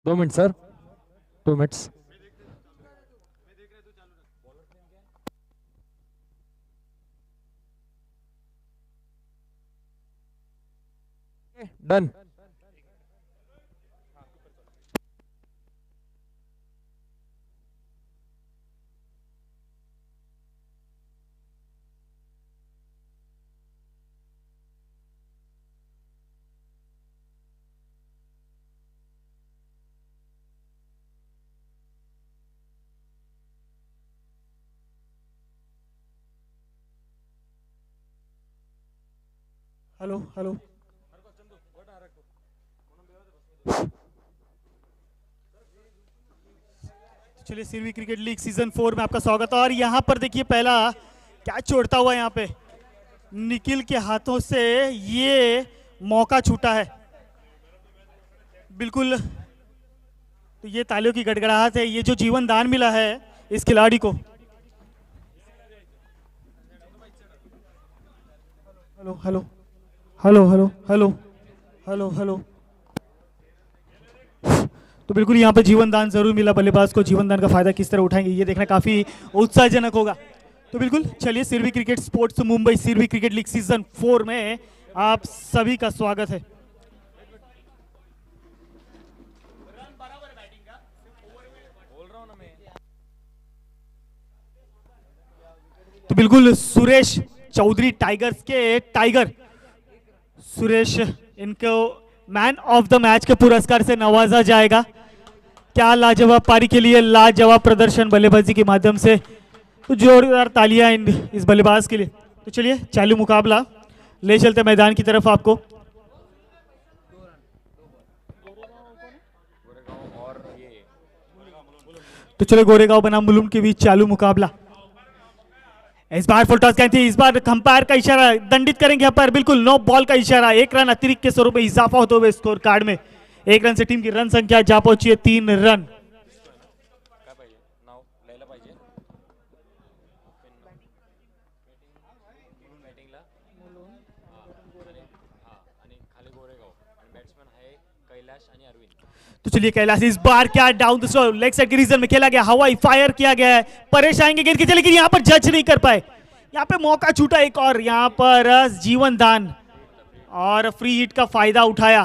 2 minute sir, 2 minutes. Done. Hello hello. चलिए, Sirvi cricket league season 4 में आपका स्वागत है। और यहाँ पर देखिए पहला कैच छोड़ता हुआ यहाँ पे निखिल के हाथों से ये मौका छूटा है। बिल्कुल, तो ये तालियों की गड़गड़ाहट है, ये जो जीवन दान मिला है इस खिलाड़ी को। Hello hello hello hello hello hello hello. तो बिल्कुल यहाँ पे जीवन दान जरूर मिला बल्लेबाज को। जीवन दान का फायदा किस तरह उठाएंगे ये देखना काफी उत्साहजनक होगा। तो बिल्कुल चलिए, Sirvi cricket sports Mumbai Sirvi cricket league season 4 में आप सभी का स्वागत है। तो बिल्कुल सुरेश चौधरी टाइगर्स के टाइगर सुरेश, इनको मैन ऑफ द मैच के पुरस्कार से नवाजा जाएगा। क्या लाजवाब पारी के लिए लाजवाब प्रदर्शन बल्लेबाजी के माध्यम से। तो जोरदार तालियां इस बल्लेबाज के लिए। तो चलिए, चालू मुकाबला ले चलते मैदान की तरफ आपको। तो चलो, गोरेगांव बनाम मुलुंड के बीच चालू मुकाबला। इस बार फुल टॉस गई थी, इस बार कंपायर का इशारा दंडित करेंगे यहाँ पर। बिल्कुल नो बॉल का इशारा। 1 रन अतिरिक्त के स्वरूप में इजाफा होते हुए स्कोर कार्ड में 1 रन से टीम की रन संख्या जा पहुंची है 3 रन। तो चलिए कैलाश, इस बार क्या down the stroke leg side के रीजन में खेला गया, हवाई फायर किया गया है। परेश आएंगे गेंद के चले, लेकिन यहाँ पर जज नहीं कर पाए। यहाँ पे मौका छूटा एक और, यहाँ पर जीवन दान और फ्री हिट का फायदा उठाया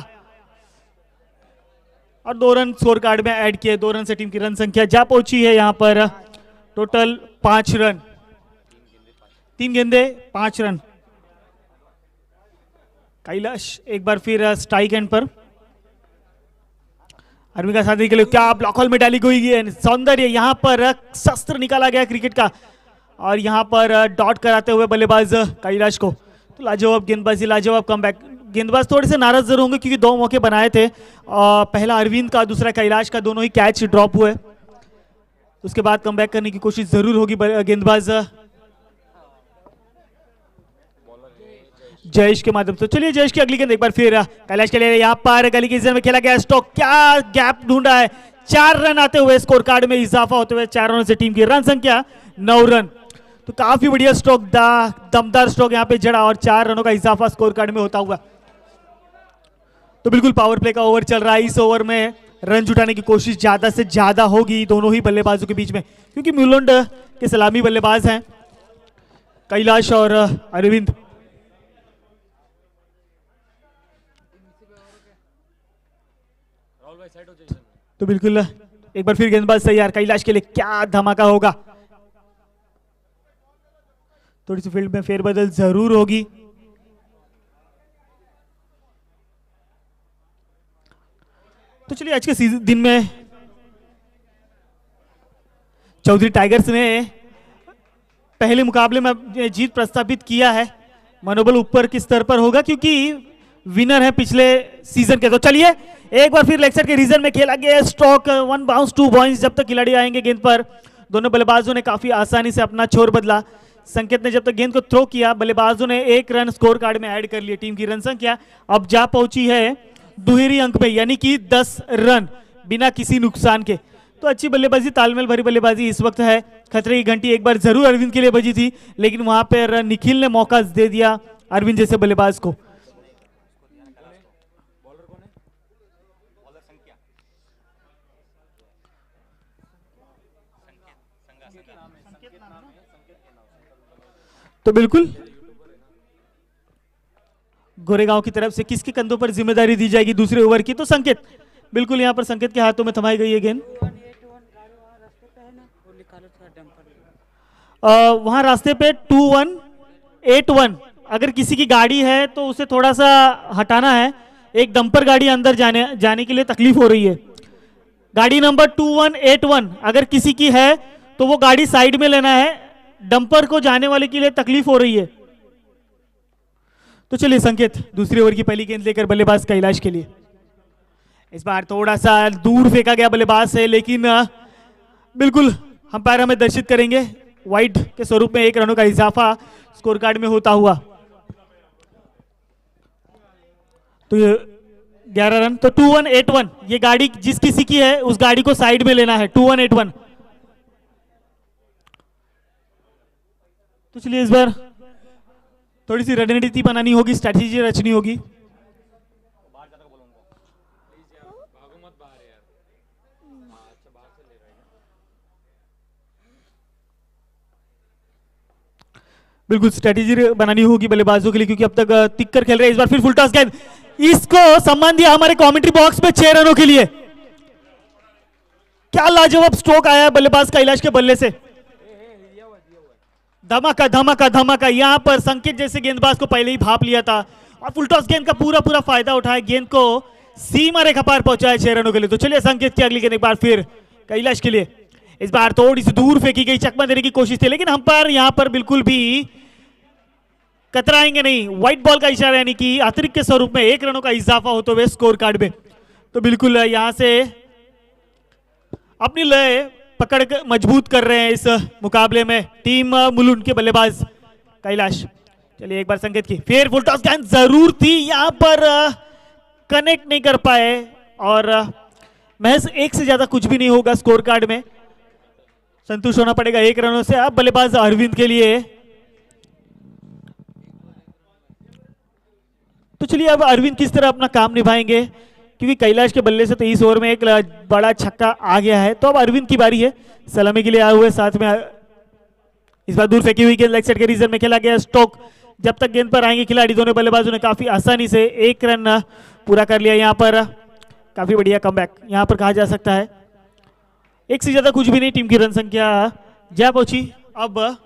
और 2 रन स्कोर कार्ड में ऐड किए। 2 रन से टीम की रन संख्या जा पहुंची है यहाँ पर टोटल 5 रन। 3 गेंदे 5 रन। कैलाश एक बार फिर स्ट्राइक एंड पर। अरविंद का साथी के लिए क्या ब्लॉक होल में डाली गई है सौंदर्य। यहाँ पर शस्त्र निकाला गया क्रिकेट का और यहाँ पर डॉट कराते हुए बल्लेबाज कैलाश को। तो लाजवाब गेंदबाजी, लाजवाब कमबैक। गेंदबाज थोड़े से नाराज जरूर होंगे क्योंकि 2 मौके बनाए थे, पहला अरविंद का, दूसरा कैलाश का, दोनों ही कैच ड्रॉप हुए। उसके बाद कमबैक करने की कोशिश जरूर होगी गेंदबाज जयेश के माध्यम से। चलिए, जयेश की अगली गेंद एक बार फिर कैलाश के लिए। यहाँ पर गली के में खेला गया स्ट्रोक, क्या गैप ढूंढा है। 4 रन आते हुए स्कोर कार्ड में इजाफा होते हुए 4 रनों से टीम की रन संख्या 9 रन। तो काफी बढ़िया स्ट्रोक, दमदार स्ट्रोक यहाँ पे जड़ा और 4 रनों का इजाफा स्कोर कार्ड में होता हुआ। तो बिल्कुल पावर प्ले का ओवर चल रहा है। इस ओवर में रन जुटाने की कोशिश ज्यादा से ज्यादा होगी दोनों ही बल्लेबाजों के बीच में, क्योंकि मुलुंड के सलामी बल्लेबाज हैं कैलाश और अरविंद। तो बिल्कुल एक बार फिर गेंदबाज तैयार कैलाश के लिए। क्या धमाका होगा। थोड़ी सी फील्ड में फेरबदल जरूर होगी। तो चलिए, आज के दिन में चौधरी टाइगर्स ने पहले मुकाबले में जीत प्रस्तावित किया है। मनोबल ऊपर के स्तर पर होगा क्योंकि विनर है पिछले सीजन के। तो चलिए, एक बार फिर लेग साइड के रीजन में खेला गया स्ट्रोक, 1 बाउंस 2 पॉइंट्स। जब तक खिलाड़ी आएंगे गेंद पर, दोनों बल्लेबाजों ने काफी आसानी से अपना छोर बदला। संकेत ने जब तक गेंद को थ्रो किया, बल्लेबाजों ने 1 रन स्कोर कार्ड में ऐड कर लिया। टीम की रन संख्या अब जा पहुंची है दुहेरी अंक में, यानी कि 10 रन बिना किसी नुकसान के। तो अच्छी बल्लेबाजी, तालमेल भरी बल्लेबाजी इस वक्त है। खतरे की घंटी एक बार जरूर अरविंद के लिए बजी थी, लेकिन वहां पर निखिल ने मौका दे दिया अरविंद जैसे बल्लेबाज को। तो बिल्कुल गोरेगांव की तरफ से किसके कंधों पर जिम्मेदारी दी जाएगी दूसरे ओवर की? तो संकेत, बिल्कुल यहां पर संकेत के हाथों में थमाई गई है गेंद। वहां रास्ते पे 2181 अगर किसी की गाड़ी है तो उसे थोड़ा सा हटाना है। एक डंपर गाड़ी अंदर जाने के लिए तकलीफ हो रही है। गाड़ी नंबर 2181 अगर किसी की है तो वो गाड़ी साइड में लेना है, डंपर को जाने वाले के लिए तकलीफ हो रही है। तो चलिए संकेत दूसरी ओवर की पहली गेंद लेकर बल्लेबाज कैलाश के लिए। इस बार थोड़ा सा दूर फेंका गया बल्लेबाज से, लेकिन बिल्कुल अंपायर हमें दर्शित करेंगे वाइड के स्वरूप में 1 रनों का इजाफा स्कोर कार्ड में होता हुआ। तो ये 11 रन। तो 2181 ये गाड़ी जिस किसी की है उस गाड़ी को साइड में लेना है। 2181। तो चलिए इस बार थोड़ी सी रणनीति बनानी होगी, स्ट्रैटेजी रचनी होगी। बिल्कुल स्ट्रैटेजी बनानी होगी बल्लेबाजों के लिए, क्योंकि अब तक तिक्कर खेल रहे हैं। इस बार फिर फुल टॉस गेंद, इसको सम्मान दिया हमारे कमेंट्री बॉक्स में 6 रनों के लिए। क्या लाजवाब स्ट्रोक आया बल्लेबाज कैलाश के बल्ले से। धमाका धमाका धमाका। यहां पर संकेत जैसे गेंदबाज को पहले ही भाप लिया था और फुल टॉस गेंद का पूरा पूरा फायदा उठाया, गेंद को सीमा रेखा पार पहुंचाया 6 रनों के लिए। तो चलिए संकेत की अगली गेंद एक बार फिर कैलाश के लिए। इस बार थोड़ी सी दूर फेंकी गई, चकमा देने की कोशिश थी, लेकिन अंपायर यहां पर बिल्कुल भी कतराएंगे नहीं। व्हाइट बॉल का इशारा, यानी कि अतिरिक्त के स्वरूप में 1 रनों का इजाफा होते हुए स्कोर कार्ड में। तो बिल्कुल यहां से अपनी लय पकड़ कर मजबूत कर रहे हैं इस मुकाबले में टीम मुलुंड के बल्लेबाज कैलाश। चलिए एक बार संकेत की फिर फुल टॉस गेंद जरूर थी, यहां पर कनेक्ट नहीं कर पाए और महज 1 से ज्यादा कुछ भी नहीं होगा स्कोर कार्ड में, संतुष्ट होना पड़ेगा 1 रनों से। अब बल्लेबाज अरविंद के लिए। तो चलिए अब अरविंद किस तरह अपना काम निभाएंगे, क्योंकि कैलाश के बल्ले से 23 ओवर में एक बड़ा छक्का आ गया है। तो अब अरविंद की बारी है, सलामी के लिए आए हुए, साथ में इस बार दूर फेंकी हुई गेंद लेग साइड के रीजन में खेला गया स्ट्रोक। जब तक गेंद पर आएंगे खिलाड़ी, दोनों बल्लेबाजों ने काफी आसानी से 1 रन पूरा कर लिया। यहाँ पर काफी बढ़िया कमबैक यहाँ पर कहा जा सकता है। 1 से ज्यादा कुछ भी नहीं, टीम की रन संख्या जा पहुंची अब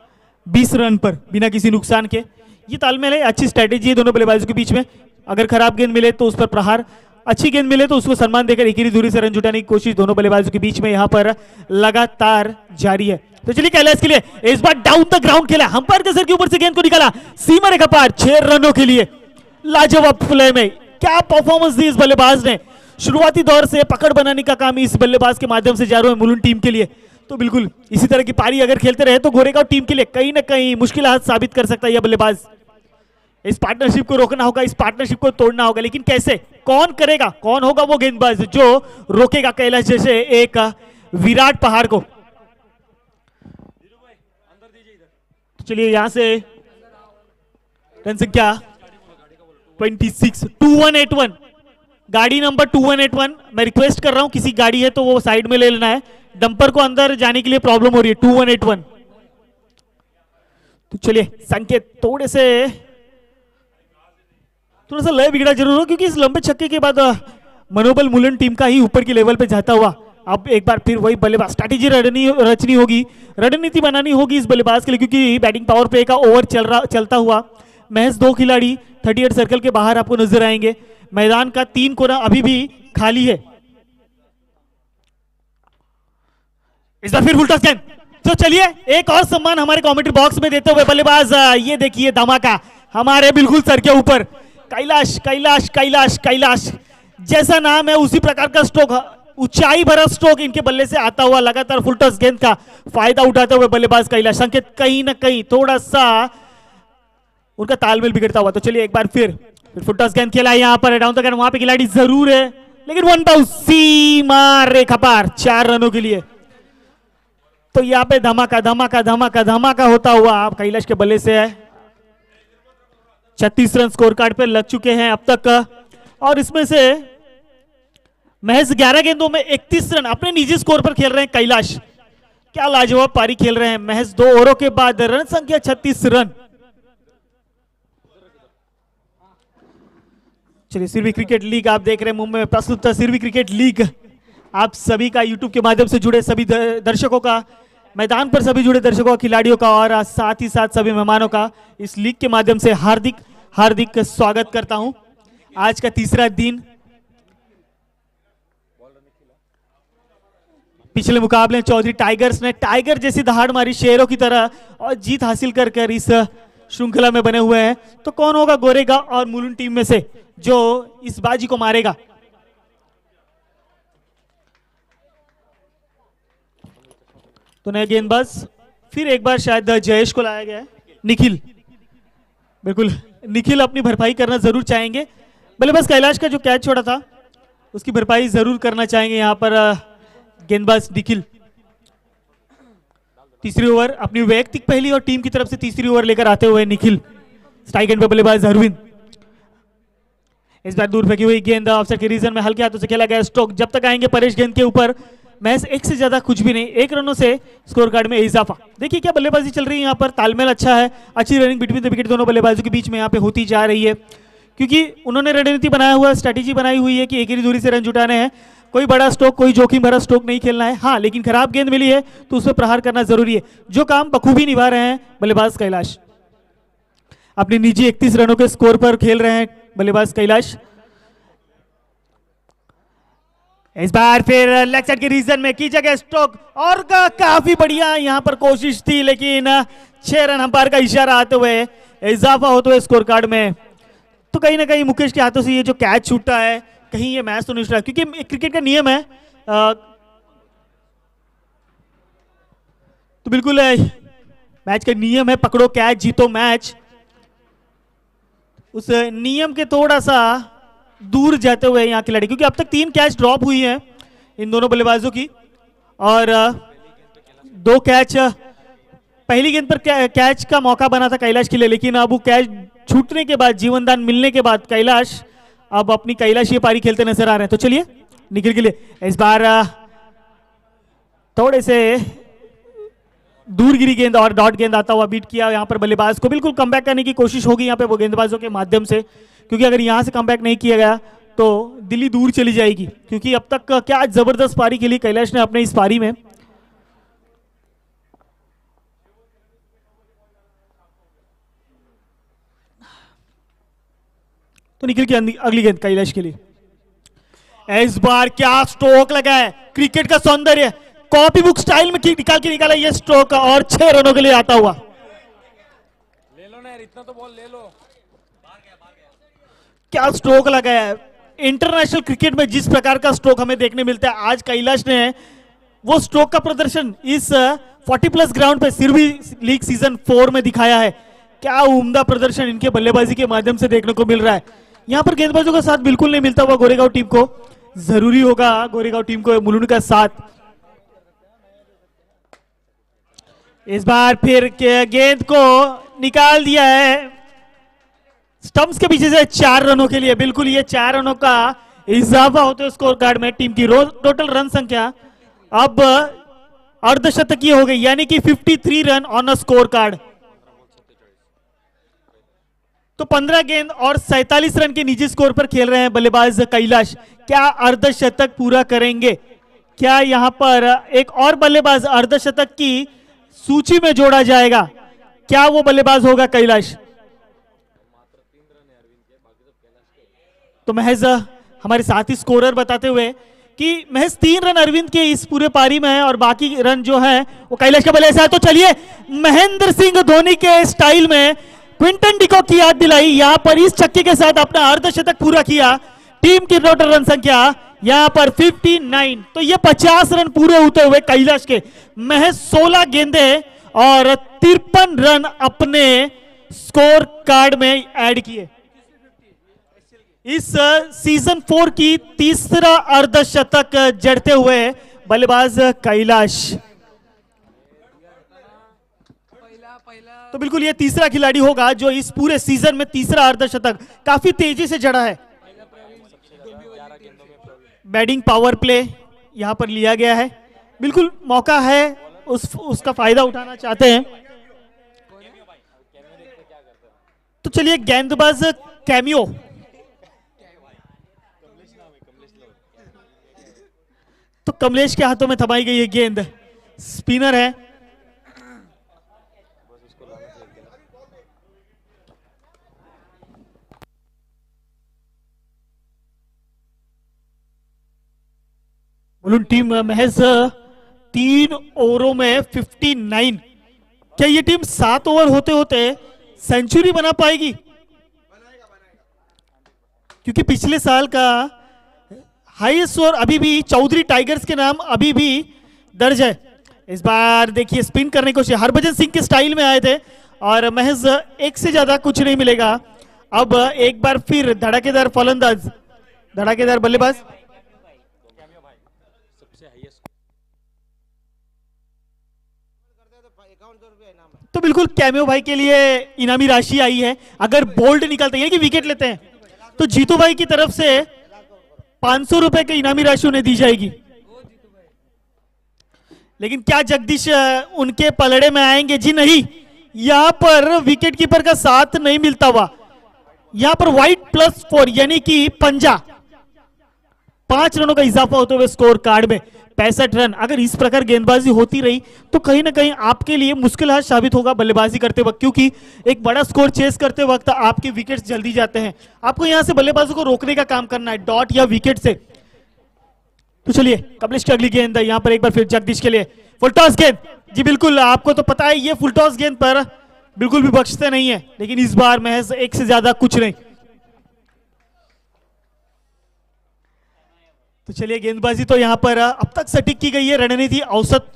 20 रन पर बिना किसी नुकसान के। ये तालमेल है, अच्छी स्ट्रैटेजी है दोनों बल्लेबाजों के बीच में। अगर खराब गेंद मिले तो उस पर प्रहार, अच्छी गेंद मिले तो उसको सम्मान देकर एक ही दूरी से रन जुटाने की कोशिश दोनों बल्लेबाजों के बीच में यहाँ पर लगातार जारी है। तो चलिए कैलाश के लिए इस बार डाउन द ग्राउंड खेला, अंपायर के सर के ऊपर से गेंद को निकाला, सीमा रेखा पार 6 रनों के लिए। लाजवाब प्ले में क्या परफॉर्मेंस दी इस बल्लेबाज ने। शुरुआती दौर से पकड़ बनाने का काम इस बल्लेबाज के माध्यम से जा रहा है मुलुंड टीम के लिए। तो बिल्कुल इसी तरह की पारी अगर खेलते रहे तो गोरेगांव टीम के लिए कहीं ना कहीं मुश्किल हाथ साबित कर सकता है यह बल्लेबाज। इस पार्टनरशिप को रोकना होगा, इस पार्टनरशिप को तोड़ना होगा, लेकिन कैसे, कौन करेगा, कौन होगा वो गेंदबाज जो रोकेगा कैलाश जैसे एक विराट पहाड़ को। तो चलिए यहां से रन संख्या 26 2181 गाड़ी नंबर 2181। मैं रिक्वेस्ट कर रहा हूं किसी गाड़ी है तो वो साइड में ले लेना है, डंपर को अंदर जाने के लिए प्रॉब्लम हो रही है। 2181। तो चलिए संकेत थोड़ा सा लय बिगड़ा जरूर हो, क्योंकि इस लंबे छक्के के बाद मनोबल मुलुंड टीम का ही ऊपर की लेवल पे जाता हुआ। अब एक बार फिर वही बल्लेबाज स्ट्रैटेजी रचनी होगी, रणनीति बनानी होगी इस बल्लेबाज के लिए, क्योंकि बैटिंग पावर प्ले का ओवर चलता हुआ महज 2 खिलाड़ी 38 सर्कल के बाहर आपको नजर आएंगे। मैदान का 3 कोना अभी भी खाली है। इस बार फिर फुल टॉस गेंद। तो चलिए एक और सम्मान हमारे कमेंट्री बॉक्स में देते हुए बल्लेबाज, ये देखिए धमाका हमारे बिल्कुल सर के ऊपर। कैलाश कैलाश कैलाश कैलाश जैसा नाम है उसी प्रकार का स्ट्रोक, ऊंचाई भरा स्ट्रोक इनके बल्ले से आता हुआ, लगातार फुल टॉस गेंद का फायदा उठाते हुए बल्लेबाज कैलाश। संकेत कहीं ना कहीं थोड़ा सा उनका तालमेल बिगड़ता हुआ। तो चलिए एक बार फिर फुल टॉस गेंद खेला है, यहां पर डाउन द ग्राउंड, वहां पे खिलाड़ी जरूर है, लेकिन 1 बाउंस सीमा रेखा पार 4 रनों के लिए। तो यहाँ पे धमाका धमाका धमाका धमाका होता हुआ आप कैलाश के बल्ले से है। 36 रन स्कोर कार्ड पे लग चुके हैं अब तक, और इसमें से महज 11 गेंदों में 31 रन अपने निजी स्कोर पर खेल रहे हैं कैलाश। क्या लाजवाब पारी खेल रहे हैं। महज 2 ओवरों के बाद रन संख्या 36 रन। चलिए, सिरवी क्रिकेट लीग आप देख रहे हैं मुंबई में प्रस्तुत सिरवी क्रिकेट लीग। आप सभी का यूट्यूब के माध्यम से जुड़े सभी दर्शकों का, मैदान पर सभी जुड़े दर्शकों, खिलाड़ियों का और साथ ही साथ सभी मेहमानों का इस लीग के माध्यम से हार्दिक हार्दिक स्वागत करता हूं। आज का तीसरा दिन, पिछले मुकाबले चौधरी टाइगर्स ने टाइगर जैसी दहाड़ मारी शेरों की तरह और जीत हासिल कर इस श्रृंखला में बने हुए हैं। तो कौन होगा गोरेगा और मुलुंड टीम में से जो इस बाजी को मारेगा? तो नया गेंदबाज फिर एक बार शायद जयेश को लाया गया है, निखिल। बिल्कुल, निखिल अपनी भरपाई करना जरूर चाहेंगे। बल्लेबाज कैलाश का जो कैच छोड़ा था उसकी भरपाई जरूर करना चाहेंगे यहां पर गेंदबाज निखिल। तीसरी ओवर अपनी वैयक्तिक पहली और टीम की तरफ से तीसरी ओवर लेकर आते हुए निखिल। स्ट्राइक एंड पे बल्लेबाज अरविंद। इस बार दूर फेंकी हुई गेंद ऑफसाइड के रीजन में हल्के हाथों से खेला गया स्ट्रोक। जब तक आएंगे परेश गेंद के ऊपर महज 1 से ज्यादा कुछ भी नहीं, 1 रनों से स्कोर कार्ड में इजाफा। देखिए क्या बल्लेबाजी चल रही है यहाँ पर, तालमेल अच्छा है, अच्छी रनिंग बिटवीन द विकेट दोनों बल्लेबाजों के बीच में यहाँ पे होती जा रही है, क्योंकि उन्होंने रणनीति बनाया हुआ, स्ट्रैटेजी बनाई हुई है कि एक ही दूरी से रन जुटाने हैं। कोई बड़ा स्ट्रोक, कोई जोखिम भरा स्ट्रोक नहीं खेलना है। हाँ, लेकिन खराब गेंद मिली है तो उस पर प्रहार करना जरूरी है, जो काम बखूबी निभा रहे हैं बल्लेबाज कैलाश। अपने निजी 31 रनों के स्कोर पर खेल रहे हैं बल्लेबाज कैलाश। इस बार फिर लेग साइड के रीजन में की जगह स्ट्रोक और काफी बढ़िया यहां पर कोशिश थी, लेकिन 6 रन अंपायर का इशारा आते हुए इजाफा होते हुए स्कोर कार्ड में। तो कहीं ना कहीं मुकेश के हाथों से ये जो कैच छूटा है, कहीं ये मैच तो नहीं छूटा, क्योंकि क्रिकेट का नियम है। तो बिल्कुल मैच का नियम है, पकड़ो कैच जीतो मैच। उस नियम के थोड़ा सा दूर जाते हुए यहाँ खिलाड़ी, क्योंकि अब तक 3 कैच ड्रॉप हुई हैं इन दोनों बल्लेबाजों की और 2 कैच पहली गेंद पर कैच का मौका बना था कैलाश के लिए, लेकिन अब वो कैच छूटने के बाद, जीवनदान मिलने के बाद कैलाश अब अपनी कैलाशी पारी खेलते नजर आ रहे हैं। तो चलिए निखिल के लिए इस बार थोड़े से दूर गिरी गेंद और डॉट गेंद आता हुआ बीट किया यहाँ पर बल्लेबाज को। बिल्कुल कमबैक करने की कोशिश होगी यहाँ पे वो गेंदबाजों के माध्यम से, क्योंकि अगर यहाँ से कमबैक नहीं किया गया तो दिल्ली दूर चली जाएगी, क्योंकि अब तक क्या जबरदस्त पारी खेली कैलाश ने अपने इस पारी में। तो निखिल की अगली गेंद कैलाश के लिए। इस बार क्या स्ट्रोक लगा है, क्रिकेट का सौंदर्य, कॉपी बुक स्टाइल में निकाल के निकाला ये स्ट्रोक और 6 रनों के लिए आता हुआ। ले लो ना यार, इतना तो बॉल ले लो। क्या स्ट्रोक लगा है। इंटरनेशनल क्रिकेट में जिस प्रकार का स्ट्रोक हमें देखने मिलता है, आज कैलाश ने वो स्ट्रोक का प्रदर्शन इस 40+ ग्राउंड पे सिरवी लीग सीजन 4 में दिखाया है। क्या उम्दा प्रदर्शन इनके बल्लेबाजी के माध्यम से देखने को मिल रहा है। यहां पर गेंदबाजों का साथ बिल्कुल नहीं मिलता हुआ गोरेगांव टीम को, जरूरी होगा गोरेगांव टीम को मुलुंड का साथ। इस बार फिर गेंद को निकाल दिया है स्टंप्स के पीछे से 4 रनों के लिए। बिल्कुल ये 4 रनों का इजाफा होते हुए स्कोर कार्ड में टीम की टोटल रन संख्या अब अर्धशतकीय हो गई, यानी कि 53 run on a score card. तो 15 गेंद और 47 रन के निजी स्कोर पर खेल रहे हैं बल्लेबाज कैलाश। क्या अर्धशतक पूरा करेंगे? क्या यहां पर एक और बल्लेबाज अर्धशतक की सूची में जोड़ा जाएगा? क्या वो बल्लेबाज होगा कैलाश? तो महज हमारे साथी स्कोरर बताते हुए कि महज 3 रन अरविंद के इस पूरे पारी में है और बाकी रन जो है वो कैलाश का बल्ले से है। तो चलिए महेंद्र सिंह धोनी के स्टाइल में क्विंटन डिकॉक की याद दिलाई, यहां पर इस छक्के के साथ अपना अर्धशतक पूरा किया। टीम की टोटल रन संख्या यहां पर 59। तो ये 50 रन पूरे होते हुए कैलाश के महज 16 गेंदे और 53 रन अपने स्कोर कार्ड में ऐड किए। इस सीजन 4 की तीसरा अर्धशतक जड़ते हुए बल्लेबाज कैलाश। तो बिल्कुल ये तीसरा खिलाड़ी होगा जो इस पूरे सीजन में तीसरा अर्धशतक काफी तेजी से जड़ा है। बैटिंग पावर प्ले यहां पर लिया गया है, बिल्कुल मौका है उसका फायदा उठाना चाहते हैं। तो चलिए गेंदबाज कैमियो, तो कमलेश के हाथों में थमाई गई है गेंद, स्पिनर है। मुलुंड टीम महज 3 ओवरों में 59। क्या ये टीम 7 ओवर होते होते सेंचुरी बना पाएगी? क्योंकि पिछले साल का हाईएस्ट स्कोर अभी भी चौधरी टाइगर्स के नाम अभी भी दर्ज है। इस बार देखिए स्पिन करने की कोशिश, हरभजन सिंह के स्टाइल में आए थे और महज 1 से ज्यादा कुछ नहीं मिलेगा। अब एक बार फिर धड़ाकेदार फलंदाज, धड़ाकेदार बल्लेबाज, तो बिल्कुल कैमियो भाई के लिए इनामी राशि आई है। अगर बोल्ड निकलते हैं कि विकेट लेते हैं तो जीतू भाई की तरफ से 500 रुपए की इनामी राशि उन्हें दी जाएगी। लेकिन क्या जगदीश उनके पलड़े में आएंगे? जी नहीं, यहां पर विकेट कीपर का साथ नहीं मिलता हुआ। यहां पर वाइट +4 यानी कि पंजा, 5 रनों का इजाफा होते हुए स्कोर कार्ड में 65 रन। अगर इस प्रकार गेंदबाजी होती रही तो कहीं ना कहीं आपके लिए मुश्किल हाथ साबित होगा बल्लेबाजी करते वक्त, क्योंकि एक बड़ा स्कोर चेस करते वक्त आपके विकेट्स जल्दी जाते हैं। आपको यहां से बल्लेबाजों को रोकने का काम करना है, डॉट या विकेट से। तो चलिए कमलेश की अगली गेंद यहां पर एक बार फिर जगदीश के लिए फुल टॉस गेंद। जी बिल्कुल, आपको तो पता है ये फुल टॉस गेंद पर बिल्कुल भी बख्शते नहीं है, लेकिन इस बार महज 1 से ज्यादा कुछ नहीं। तो चलिए गेंदबाजी तो यहां पर अब तक सटीक की गई है। रणनीति औसत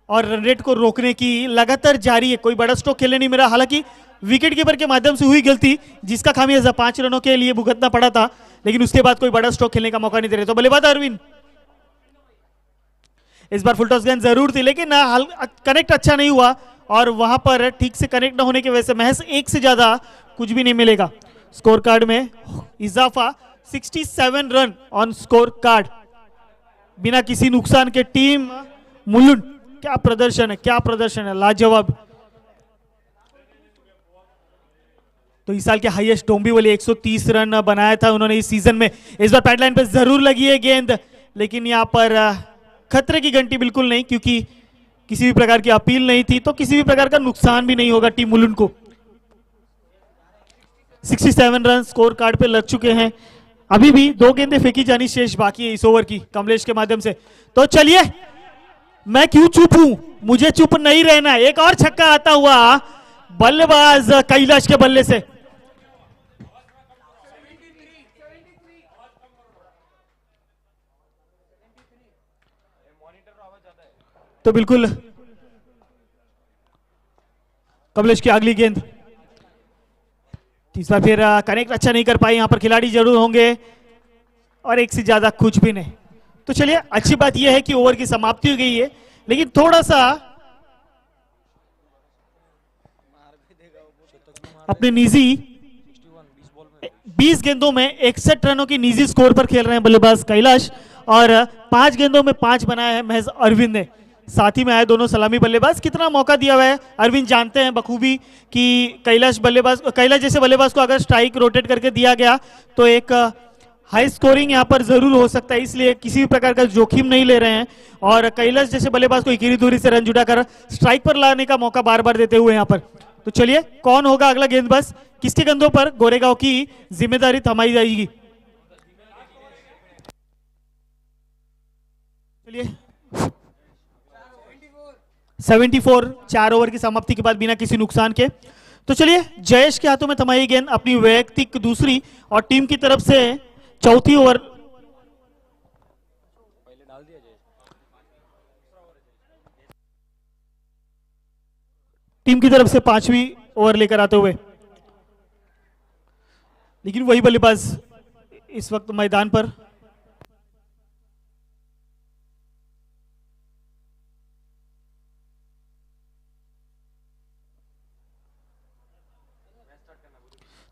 और रन रेट को रोकने की लगातार जारी है। कोई बड़ा स्ट्रोक खेलने नहीं मिला, हालांकि विकेट कीपर के माध्यम से हुई गलती जिसका खामियाजा 5 रनों के लिए भुगतना पड़ा था, लेकिन उसके बाद कोई बड़ा स्ट्रोक खेलने का मौका नहीं दे रहे। तो बल्लेबाज अरविंद, इस बार फुल टॉस गेंद जरूर थी लेकिन कनेक्ट अच्छा नहीं हुआ और वहां पर ठीक से कनेक्ट न होने की वजह से महज 1 से ज्यादा कुछ भी नहीं मिलेगा। स्कोर कार्ड में इजाफा 67 रन ऑन स्कोर कार्ड बिना किसी नुकसान के। टीम मुलुंड, क्या प्रदर्शन है, क्या प्रदर्शन है, लाजवाब। तो इस साल के हाईएस्ट डोंबिवली 130 रन बनाया था उन्होंने इस सीजन में। इस बार पैडलाइन पे जरूर लगी है गेंद, लेकिन यहां पर खतरे की घंटी बिल्कुल नहीं, क्योंकि किसी भी प्रकार की अपील नहीं थी, तो किसी भी प्रकार का नुकसान भी नहीं होगा टीम मुलुंड को। 67 रन स्कोर कार्ड पे लग चुके हैं। अभी भी 2 गेंदें फेंकी जानी शेष बाकी है इस ओवर की कमलेश के माध्यम से। तो चलिए, मैं क्यों चुप हूं, मुझे चुप नहीं रहना। एक और छक्का आता हुआ बल्लेबाज कैलाश के बल्ले से। तो बिल्कुल कमलेश की अगली गेंद, तीसरा फिर कनेक्ट अच्छा नहीं कर पाए। यहां पर खिलाड़ी जरूर होंगे और 1 से ज्यादा कुछ भी नहीं। तो चलिए, अच्छी बात यह है कि ओवर की समाप्ति हो गई है, लेकिन थोड़ा सा अपने निजी 20 गेंदों में 61 रनों की निजी स्कोर पर खेल रहे हैं बल्लेबाज कैलाश, और 5 गेंदों में 5 बनाया है महज अरविंद ने। साथ ही में आए दोनों सलामी बल्लेबाज। कितना मौका दिया हुआ है अरविंद जानते हैं बखूबी कि कैलाश जैसे बल्लेबाज को अगर स्ट्राइक रोटेट करके दिया गया तो एक हाई स्कोरिंग यहां पर जरूर हो सकता है, इसलिए किसी भी प्रकार का जोखिम नहीं ले रहे हैं और कैलाश जैसे बल्लेबाज को इकीरी दूरी से रन जुटाकर स्ट्राइक पर लाने का मौका बार बार देते हुए यहां पर। तो चलिए, कौन होगा अगला गेंदबाज, किसके गेंदों पर गोरेगांव की जिम्मेदारी थमाई जाएगी? चलिए 74, 4 ओवर की समाप्ति के बाद बिना किसी नुकसान के। तो चलिए, जयेश के हाथों में थमाई गेंद अपनी वैयक्तिक दूसरी और टीम की तरफ से चौथी ओवर। टीम की तरफ से 5वीं ओवर लेकर आते हुए, लेकिन वही बल्लेबाज इस वक्त मैदान पर।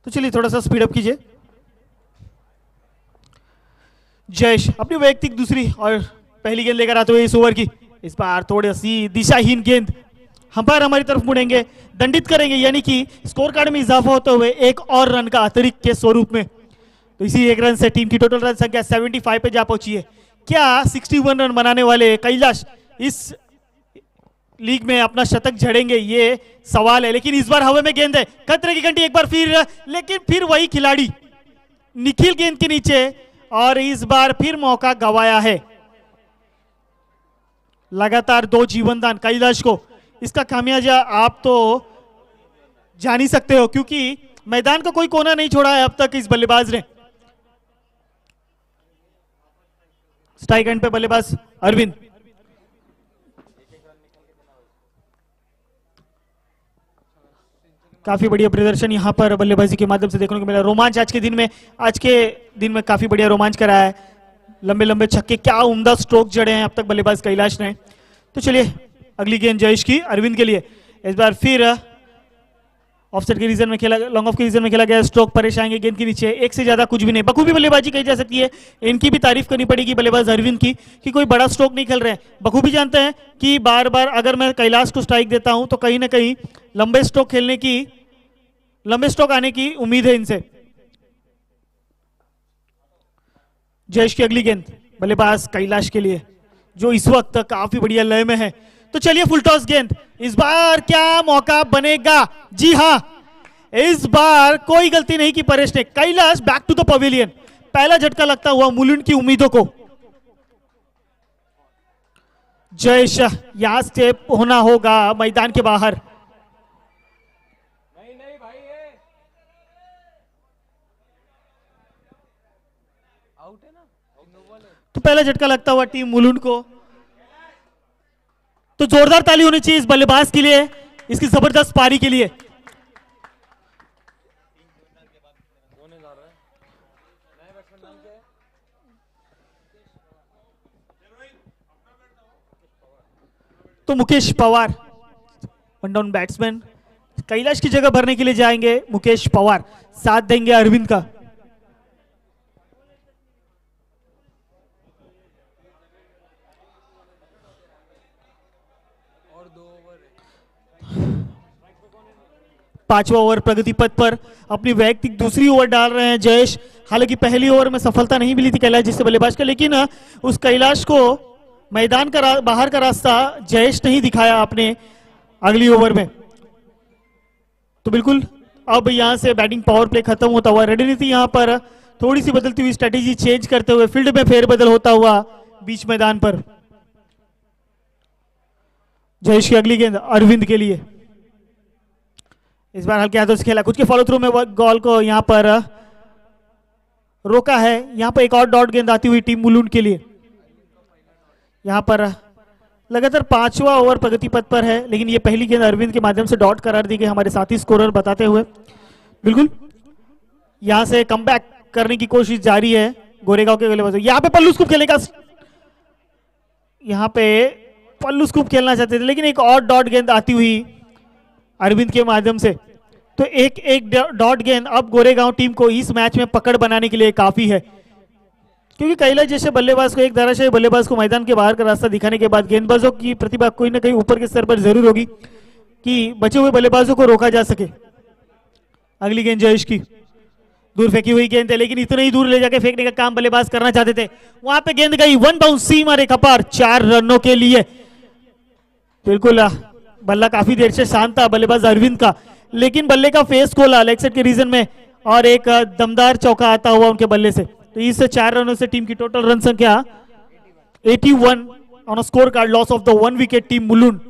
तो चलिए थोड़ा सा स्पीड अप कीजिए। जयेश अपनी वैयक्तिक दूसरी और पहली गेंद लेकर आते हुए इस ओवर की इस बार थोड़ी सी दिशाहीन गेंद, अंपायर हमारी तरफ मुड़ेंगे, दंडित करेंगे, यानी कि स्कोर कार्ड में इजाफा होते हुए एक और रन का अतिरिक्त के स्वरूप में। तो इसी एक रन से टीम की टोटल रन संख्या 75 पे जा पहुंची है। क्या 61 रन बनाने वाले कैलाश इस लीग में अपना शतक झड़ेंगे, ये सवाल है। लेकिन इस बार हवा में गेंद है, खतरे की घंटी एक बार फिर, लेकिन फिर वही खिलाड़ी निखिल गेंद के नीचे, और इस बार फिर मौका गवाया है। लगातार 2 जीवनदान कैलाश को, इसका खामियाजा आप तो जान ही सकते हो, क्योंकि मैदान का कोई कोना नहीं छोड़ा है अब तक इस बल्लेबाज ने। स्ट्राइक एंड पे बल्लेबाज अरविंद, काफी बढ़िया प्रदर्शन यहां पर बल्लेबाजी के माध्यम से देखने को मिला। रोमांच आज के दिन में काफी बढ़िया रोमांच करा है। लंबे लंबे छक्के, क्या उम्दा स्ट्रोक जड़े हैं अब तक बल्लेबाज कैलाश ने। तो चलिए अगली गेंद जयेश की अरविंद के लिए। इस बार फिर ऑफसेट के रीजन में खेला, लॉन्ग ऑफ के रीजन में खेला गया। स्ट्रोक परेश आएंगे गेंद के नीचे, एक से ज्यादा कुछ भी नहीं। बखूबी बल्लेबाजी कही जा सकती है। इनकी भी तारीफ करनी पड़ेगी बल्लेबाज अरविंद की, कि कोई बड़ा स्ट्रोक नहीं खेल रहे हैं। बखूबी जानते हैं कि बार बार अगर मैं कैलाश को स्ट्राइक देता हूं तो कहीं ना कहीं लंबे स्ट्रोक आने की उम्मीद है इनसे। जयेश की अगली गेंद बल्लेबाज कैलाश के लिए, जो इस वक्त काफी बढ़िया लय में है। तो चलिए फुल टॉस गेंद, इस बार क्या मौका बनेगा? जी हां, इस बार कोई गलती नहीं की परेश ने। Kailash back to the pavilion, पहला झटका लगता हुआ मुलुंड की उम्मीदों को। जयेश यहां स्टेप होना होगा मैदान के बाहर। नहीं नहीं भाई, ये आउट है ना, नो बॉल है। तो पहला झटका लगता हुआ टीम मुलुंड को। तो जोरदार ताली होनी चाहिए इस बल्लेबाज के लिए, इसकी जबरदस्त पारी के लिए। कौन है जा रहा है? नया बैट्समैन नाम क्या है? तो Mukesh Pawar one down batsman Kailash की जगह भरने के लिए जाएंगे। मुकेश पवार साथ देंगे अरविंद का। और 2 ओवर है। 5वां ओवर प्रगति पथ पर अपनी वैयक्तिक दूसरी ओवर डाल रहे हैं जयेश। हालांकि पहली ओवर में सफलता नहीं मिली थी कैलाश जिससे बल्लेबाज का, लेकिन उस कैलाश को मैदान का बाहर का रास्ता जयेश नहीं दिखाया अपने अगली ओवर में। तो बिल्कुल अब यहां से बैटिंग पावर प्ले खत्म होता हुआ, रणनीति यहां पर थोड़ी सी बदलती हुई, स्ट्रेटेजी चेंज करते हुए फील्ड में फेरबदल होता हुआ बीच मैदान पर। जयेश की अगली गेंद अरविंद के लिए, इस बार हल्के हाथों से खेला, कुछ के फॉलो थ्रू में बॉल को यहां पर रोका है। यहां पर एक और डॉट गेंद आती हुई टीम मुलुंड के लिए। यहां पर लगातार 5वां ओवर प्रगति पथ पर है, लेकिन ये पहली गेंद अरविंद के माध्यम से डॉट करार दी गई, हमारे साथी स्कोरर बताते हुए। बिल्कुल यहां से कमबैक करने की कोशिश जारी है गोरेगांव के बल्लेबाज। यहां पे पल्लू स्कूप खेलेगा, यहां पे पल्लू स्कूप खेलना चाहते थे, लेकिन एक और डॉट गेंद आती हुई अरविंद के माध्यम से। तो एक डॉट गेंद अब गोरेगांव टीम को इस मैच में पकड़ बनाने के लिए काफी है, क्योंकि कैलाश जैसे बल्लेबाज को, एक धराशायी बल्लेबाज को मैदान के बाहर का रास्ता दिखाने के बाद गेंदबाजों की प्रतिभा कोई ना कहीं ऊपर के स्तर पर जरूर होगी कि बचे हुए बल्लेबाजों को रोका जा सके। अगली गेंद जयेश की, दूर फेंकी हुई गेंद है, लेकिन इतने ही दूर ले जाके फेंकने का काम बल्लेबाज करना चाहते थे। वहां पे गेंद गई, 1 बाउंस, सीमा रेखा पार, 4 रनों के लिए। बिल्कुल बल्ला काफी देर से शांत था बल्लेबाज अरविंद का, लेकिन बल्ले का फेस खोला लेग साइड के रीजन में और एक दमदार चौका आता हुआ उनके बल्ले से। तो इस 4 रनों से टीम की टोटल रन संख्या 81 on a score card, loss of the 1 wicket team Mulund.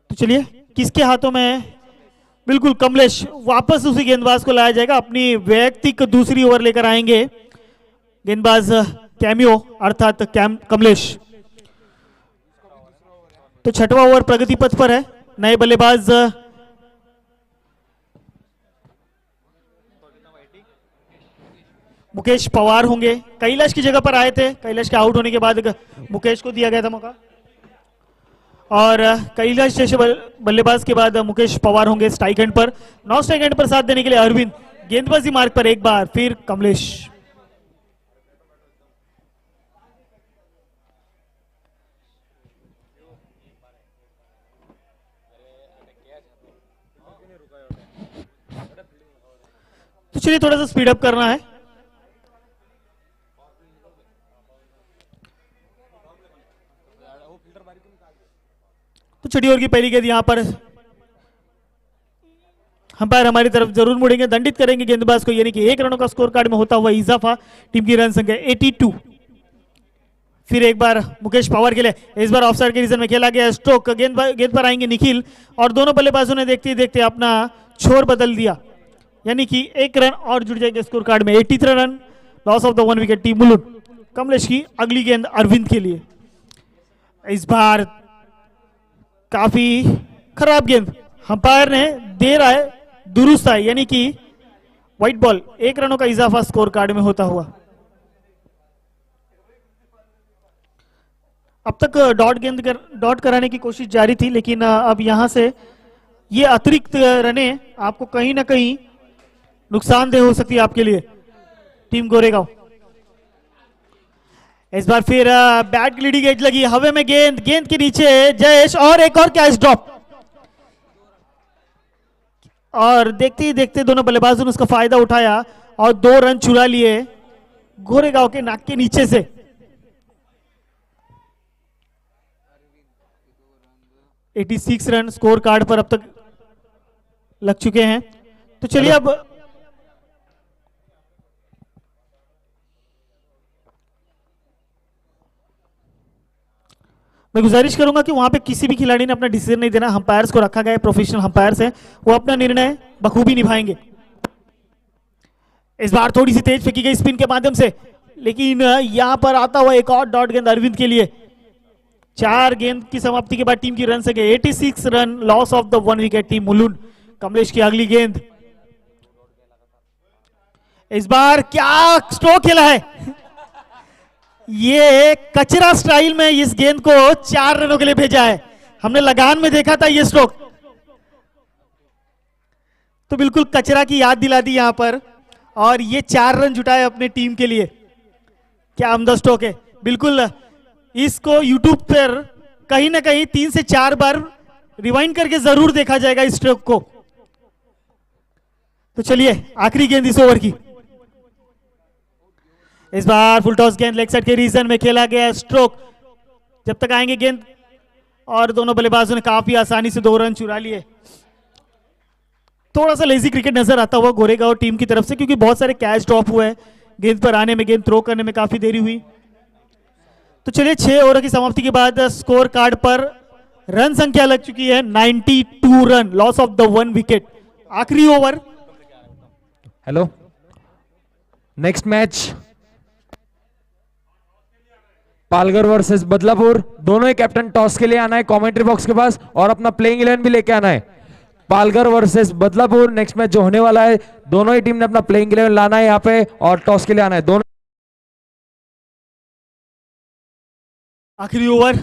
तो चलिए किसके हाथों में? बिल्कुल कमलेश, वापस उसी गेंदबाज को लाया जाएगा। अपनी वैयक्तिक दूसरी ओवर लेकर आएंगे गेंदबाज कैमियो अर्थात कमलेश। तो 6वां ओवर प्रगति पथ पर है। नए बल्लेबाज मुकेश पवार होंगे, कैलाश की जगह पर आए थे। कैलाश के आउट होने के बाद मुकेश को दिया गया था मौका, और कैलाश जैसे बल्लेबाज के बाद मुकेश पवार होंगे स्ट्राइक एंड पर। नॉन स्ट्राइक एंड पर साथ देने के लिए अरविंद, गेंदबाजी मार्ग पर एक बार फिर कमलेश। तो चलिए थोड़ा सा स्पीड अप करना है। तो छठी ओवर की पहली गेंद यहां पर अंपायर हमारी तरफ जरूर मुड़ेंगे, दंडित करेंगे गेंदबाज को, यानी कि 1 रनों का स्कोर कार्ड में होता हुआ इजाफा। टीम की रन संख्या 82। फिर एक बार मुकेश पवार के लिए, इस बार ऑफसाइड के रीजन में खेला गया स्ट्रोक। गेंद पर आएंगे निखिल और दोनों बल्लेबाजों ने देखते ही देखते अपना छोर बदल दिया, यानी कि 1 रन और जुड़ जाएगा स्कोर कार्ड में। 83 run, loss of the 1 wicket team Mulund. Kamlesh की अगली गेंद अरविंद के लिए। इस बार काफी खराब गेंद अंपायर ने दे रहा है, दुरुस्त है, यानी कि व्हाइट बॉल। 1 रनों का इजाफा स्कोर कार्ड में होता हुआ। अब तक डॉट कराने की कोशिश जारी थी, लेकिन अब यहां से ये अतिरिक्त रने आपको कहीं ना कहीं नुकसानदेह हो सकती है आपके लिए टीम गोरेगांव। इस बार फिर बैट की लीडिंग एज लगी, हवा में गेंद के नीचे जयेश और एक और कैच ड्रॉप। और देखते ही देखते दोनों बल्लेबाजों ने उसका फायदा उठाया और 2 रन चुरा लिए गोरेगांव के नाक के नीचे से। एटी 86 रन स्कोर कार्ड पर अब तक लग चुके हैं। तो चलिए अब मैं गुजारिश करूंगा कि वहां पे किसी भी खिलाड़ी ने अपना डिसीजन नहीं देना। अंपायर्स को रखा गया है, प्रोफेशनल अंपायर्स हैं, वो अपना निर्णय बखूबी निभाएंगे। इस बार थोड़ी सी तेज फेंकी गई स्पिन के माध्यम से, लेकिन यहां पर आता हुआ एक और डॉट गेंद अरविंद के लिए। 4 गेंद की समाप्ति के बाद टीम की रन संख्या 86 run, loss of the 1 wicket team Mulund. Kamlesh की अगली गेंद। इस बार क्या स्ट्रोक खेला है, ये कचरा स्टाइल में इस गेंद को 4 रनों के लिए भेजा है। हमने लगान में देखा था ये स्ट्रोक, तो बिल्कुल कचरा की याद दिला दी यहां पर, और ये 4 रन जुटाए अपने टीम के लिए। क्या अमदा स्ट्रोक है, बिल्कुल इसको यूट्यूब पर कहीं ना कहीं 3 से 4 बार रिवाइंड करके जरूर देखा जाएगा इस स्ट्रोक को। तो चलिए आखिरी गेंद इस ओवर की। इस बार फुल टॉस गेंद लेग साइड के रीजन में खेला गया स्ट्रोक। जब तक आएंगे गेंद, और दोनों बल्लेबाजों ने काफी आसानी से 2 रन चुरा लिए। थोड़ा सा लेजी क्रिकेट नजर आता हुआ गोरेगांव टीम की तरफ से, क्योंकि बहुत सारे कैच ड्रॉप हुए हैं, गेंद पर आने में, गेंद थ्रो करने में काफी देरी हुई। तो चलिए 6 ओवर की समाप्ति के बाद स्कोर कार्ड पर रन संख्या लग चुकी है 92 run, loss of the 1 wicket. आखिरी over. Hello, next match Palghar versus Badlapur. दोनों ही कैप्टन टॉस के लिए आना है कमेंट्री बॉक्स के पास, और अपना प्लेइंग 11 भी लेके आना है। Palghar versus Badlapur next match जो होने वाला है, दोनों ही टीम ने अपना प्लेइंग 11 लाना है यहाँ पे, और टॉस के लिए आना है दोनों। आखिरी ओवर।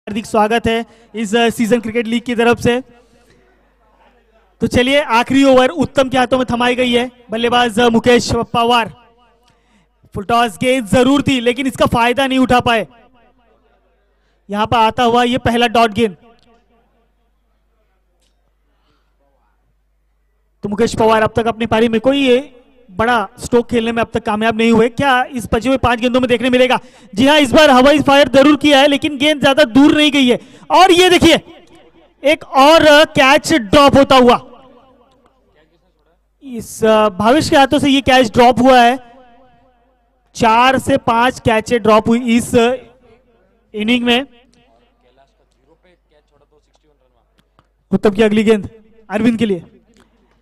हार्दिक स्वागत है इस सीजन क्रिकेट लीग की तरफ से। तो चलिए आखिरी ओवर उत्तम के हाथों में थमाई गई है। बल्लेबाज मुकेश पवार। फुल टॉस गेंद जरूर थी, लेकिन इसका फायदा नहीं उठा पाए। यहां पर आता हुआ ये पहला डॉट गेंद। तो मुकेश पवार अब तक अपनी पारी में कोई बड़ा स्ट्रोक खेलने में अब तक कामयाब नहीं हुए। क्या इस बचे हुए 5 गेंदों में देखने मिलेगा? जी हां, इस बार हवाई फायर जरूर किया है, लेकिन गेंद ज्यादा दूर नहीं गई है। और ये देखिए एक और कैच ड्रॉप होता हुआ। इस भावेश के हाथों से ये कैच ड्रॉप हुआ है। 4 से 5 कैचे ड्रॉप हुई इस इनिंग में। उत्तम की अगली गेंद अरविंद के लिए।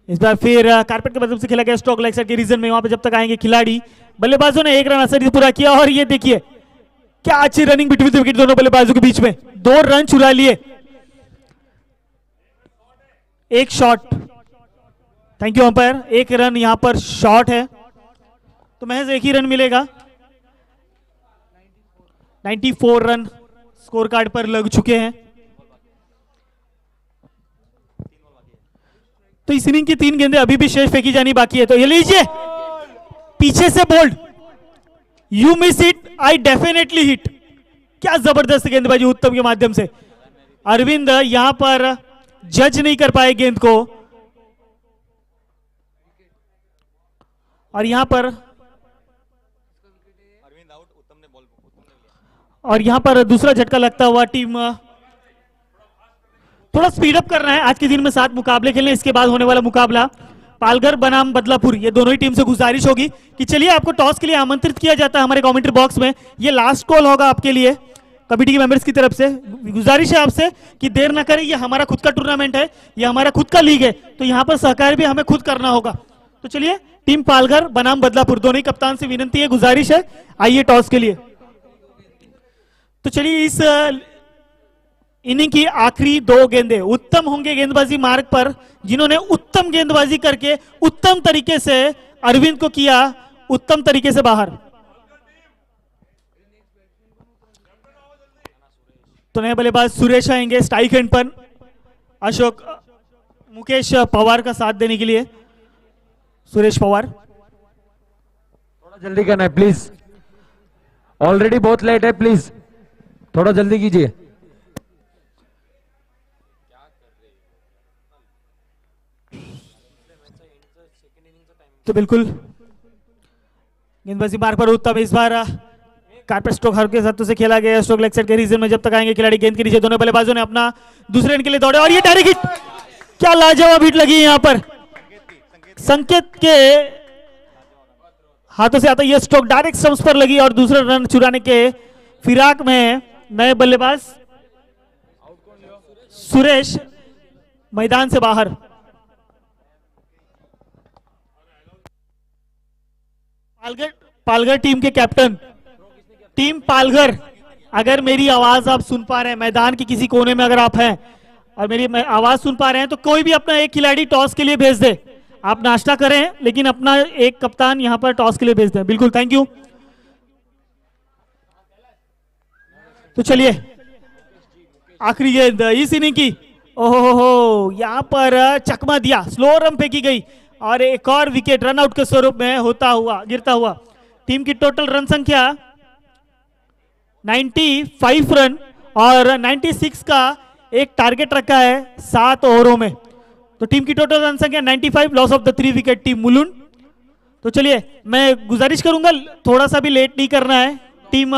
इस बार फिर कारपेट के माध्यम से खेला गया स्ट्रोक लेग साइड के रीजन में। वहां पे जब तक आएंगे खिलाड़ी, बल्लेबाजों ने 1 रन आसानी से पूरा किया। और ये देखिए क्या अच्छी रनिंग बिटवीन द विकेट दोनों बल्लेबाजों के बीच में। 2 रन चुरा लिए। एक shot, thank you umpire. 1 run यहां पर शॉट है, तो महज 1 ही रन मिलेगा। 94 रन स्कोर कार्ड पर लग चुके हैं। तो इस इनिंग की 3 गेंदें अभी भी शेष फेंकी जानी बाकी है। तो ये लीजिए पीछे से bowled, you miss it I definitely hit. क्या जबरदस्त गेंदबाजी उत्तम के माध्यम से। अरविंद यहां पर जज नहीं कर पाए गेंद को, और यहां पर दूसरा झटका लगता हुआ टीम थोड़ा स्पीड अप करना है। आज के दिन में 7 मुकाबले खेलने, इसके बाद होने वाला मुकाबला पालघर बनाम बदलापुर, ये दोनों ही टीम से गुजारिश होगी कि चलिए, आपको टॉस के लिए आमंत्रित किया जाता है हमारे कमेंट्री बॉक्स में। ये लास्ट कॉल होगा आपके लिए कमेटी के मेंबर्स की तरफ से। गुजारिश है आपसे कि देर ना करें, ये हमारा खुद का टूर्नामेंट है, ये हमारा खुद का लीग है, तो यहाँ पर सहकार भी हमें खुद करना होगा। तो चलिए, टीम पालघर बनाम बदलापुर दोनों ही कप्तान से विनंती है, गुजारिश है, आइए टॉस के लिए। तो चलिए, इस इनिंग की आखिरी 2 गेंदें उत्तम होंगे गेंदबाजी मार्ग पर, जिन्होंने उत्तम गेंदबाजी करके उत्तम तरीके से अरविंद को किया उत्तम तरीके से बाहर। तो नए बल्लेबाज सुरेश आएंगे स्ट्राइक एंड पर, अशोक मुकेश पवार का साथ देने के लिए। सुरेश पवार, थोड़ा जल्दी करना है प्लीज, ऑलरेडी बहुत लेट है, प्लीज थोड़ा जल्दी कीजिए। तो बिल्कुल गेंदबाजी मार्ग पर उत्तम, इस बार कारपेट स्ट्रोक हर के हाथों से खेला गया। स्ट्रोक लेग साइड के रीजन में जब तक आएंगे खिलाड़ी गेंद के नीचे, दोनों बल्लेबाजों ने अपना दूसरे एंड के लिए दौड़े और ये डायरेक्ट हिट, क्या लाजवाब हिट लगी यहां पर। संकेत के हाथों से आता यह स्ट्रोक डायरेक्ट स्टंप्स पर लगी और दूसरा रन चुराने के फिराक में नए बल्लेबाज सुरेश मैदान से बाहर। पालघर टीम के कैप्टन, टीम पालघर, अगर मेरी आवाज आप सुन पा रहे हैं, मैदान के किसी कोने में अगर आप हैं और मेरी आवाज सुन पा रहे हैं, तो कोई भी अपना एक खिलाड़ी टॉस के लिए भेज दे। आप नाश्ता करें, लेकिन अपना एक कप्तान यहां पर टॉस के लिए भेज दें। बिल्कुल, थैंक यू। तो चलिए, आखिरी गेंद इस इनिंग की, ओहो, यहां पर चकमा दिया, स्लो रन फेंकी गई और एक और विकेट रनआउट के स्वरूप में गिरता हुआ। टीम की टोटल रन संख्या 95 रन और 96 का एक टारगेट रखा है 7 ओवरों में। तो टीम की टोटल रन संख्या 95, loss of the 3 wicket team Mulund. तो चलिए, मैं गुजारिश करूंगा थोड़ा सा भी लेट नहीं करना है। टीम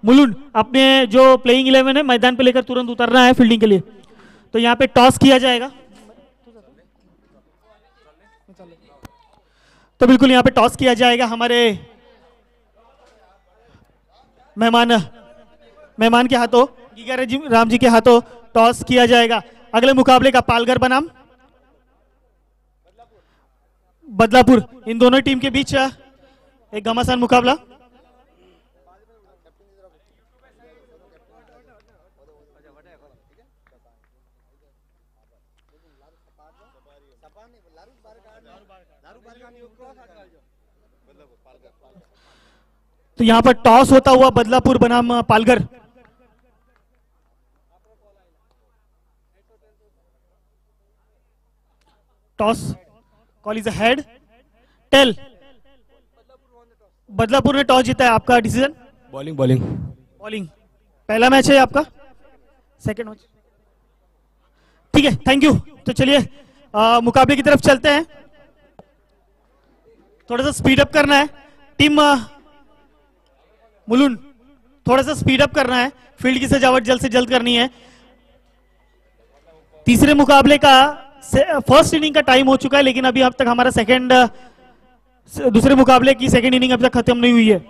मुलुंड अपने जो प्लेइंग 11 है मैदान पे लेकर तुरंत उतरना है फील्डिंग के लिए। तो यहाँ पे टॉस किया जाएगा। तो बिल्कुल यहाँ पे टॉस किया जाएगा। हमारे मेहमान के हाथों, गीगा राम जी के हाथों टॉस किया जाएगा। अगले मुकाबले का पालघर बनाम बदलापुर, इन दोनों टीम के बीच एक घमासान मुकाबला। तो यहां पर टॉस होता हुआ बदलापुर बनाम Palghar. Toss call is a head tail. Badlapur ने टॉस जीता है, आपका डिसीजन? Bowling bowling bowling. पहला मैच है आपका, सेकंड मैच, ठीक है, थैंक यू। तो चलिए मुकाबले की तरफ चलते हैं। थोड़ा सा स्पीड अप करना है, टीम मुलुंड थोड़ा सा स्पीड अप करना है, फील्ड की सजावट जल्द से जल्द करनी है। तीसरे मुकाबले का फर्स्ट इनिंग का टाइम हो चुका है, लेकिन अभी अब तक हमारा दूसरे मुकाबले की सेकंड इनिंग अभी तक खत्म नहीं हुई है।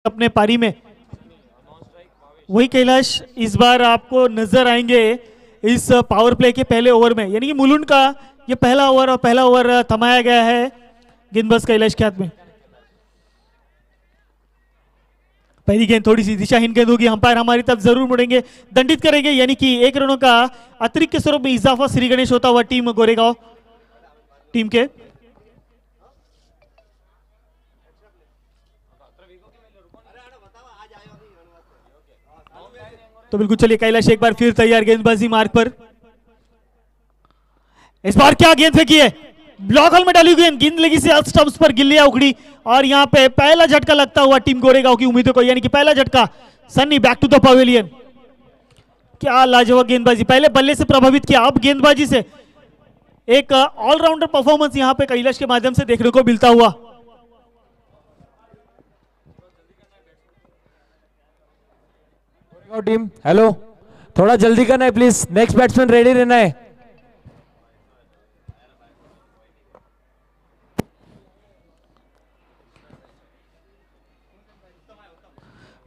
अपने पारी में। वही कैलाश इस बार आपको नजर आएंगे इस पावर प्ले के पहले ओवर में, यानी कि मुलुंड का ये पहला ओवर और पहला ओवर थमाया गया है गेंदबाज कैलाश के हाथ में। पहली गेंद थोड़ी सी दिशाहीन गेंद होगी, अंपायर हमारी तरफ जरूर मुड़ेंगे, दंडित करेंगे, यानी कि 1 रनों का अतिरिक्त के स्वरूप में इजाफा श्री गणेश होता हुआ टीम गोरेगांव टीम के। तो बिल्कुल चलिए कैलाश एक बार फिर तैयार गेंदबाजी मार्ग पर। इस बार क्या गेंद फेंकी है, ब्लॉक होल में डाली हुई गेंद लगी से स्टंप्स पर गिल्लियां उखड़ी और यहां पे पहला झटका लगता हुआ टीम गोरेगांव की उम्मीदों को, यानी कि पहला झटका। Sunny back to the pavilion. क्या लाजवाब गेंदबाजी, पहले बल्ले से प्रभावित किया, अब गेंदबाजी से एक ऑलराउंडर परफॉर्मेंस यहां पे कैलाश के माध्यम से देखने को मिलता हुआ। टीम हेलो, थोड़ा जल्दी करना है प्लीज, नेक्स्ट बैट्समैन रेडी रहना है।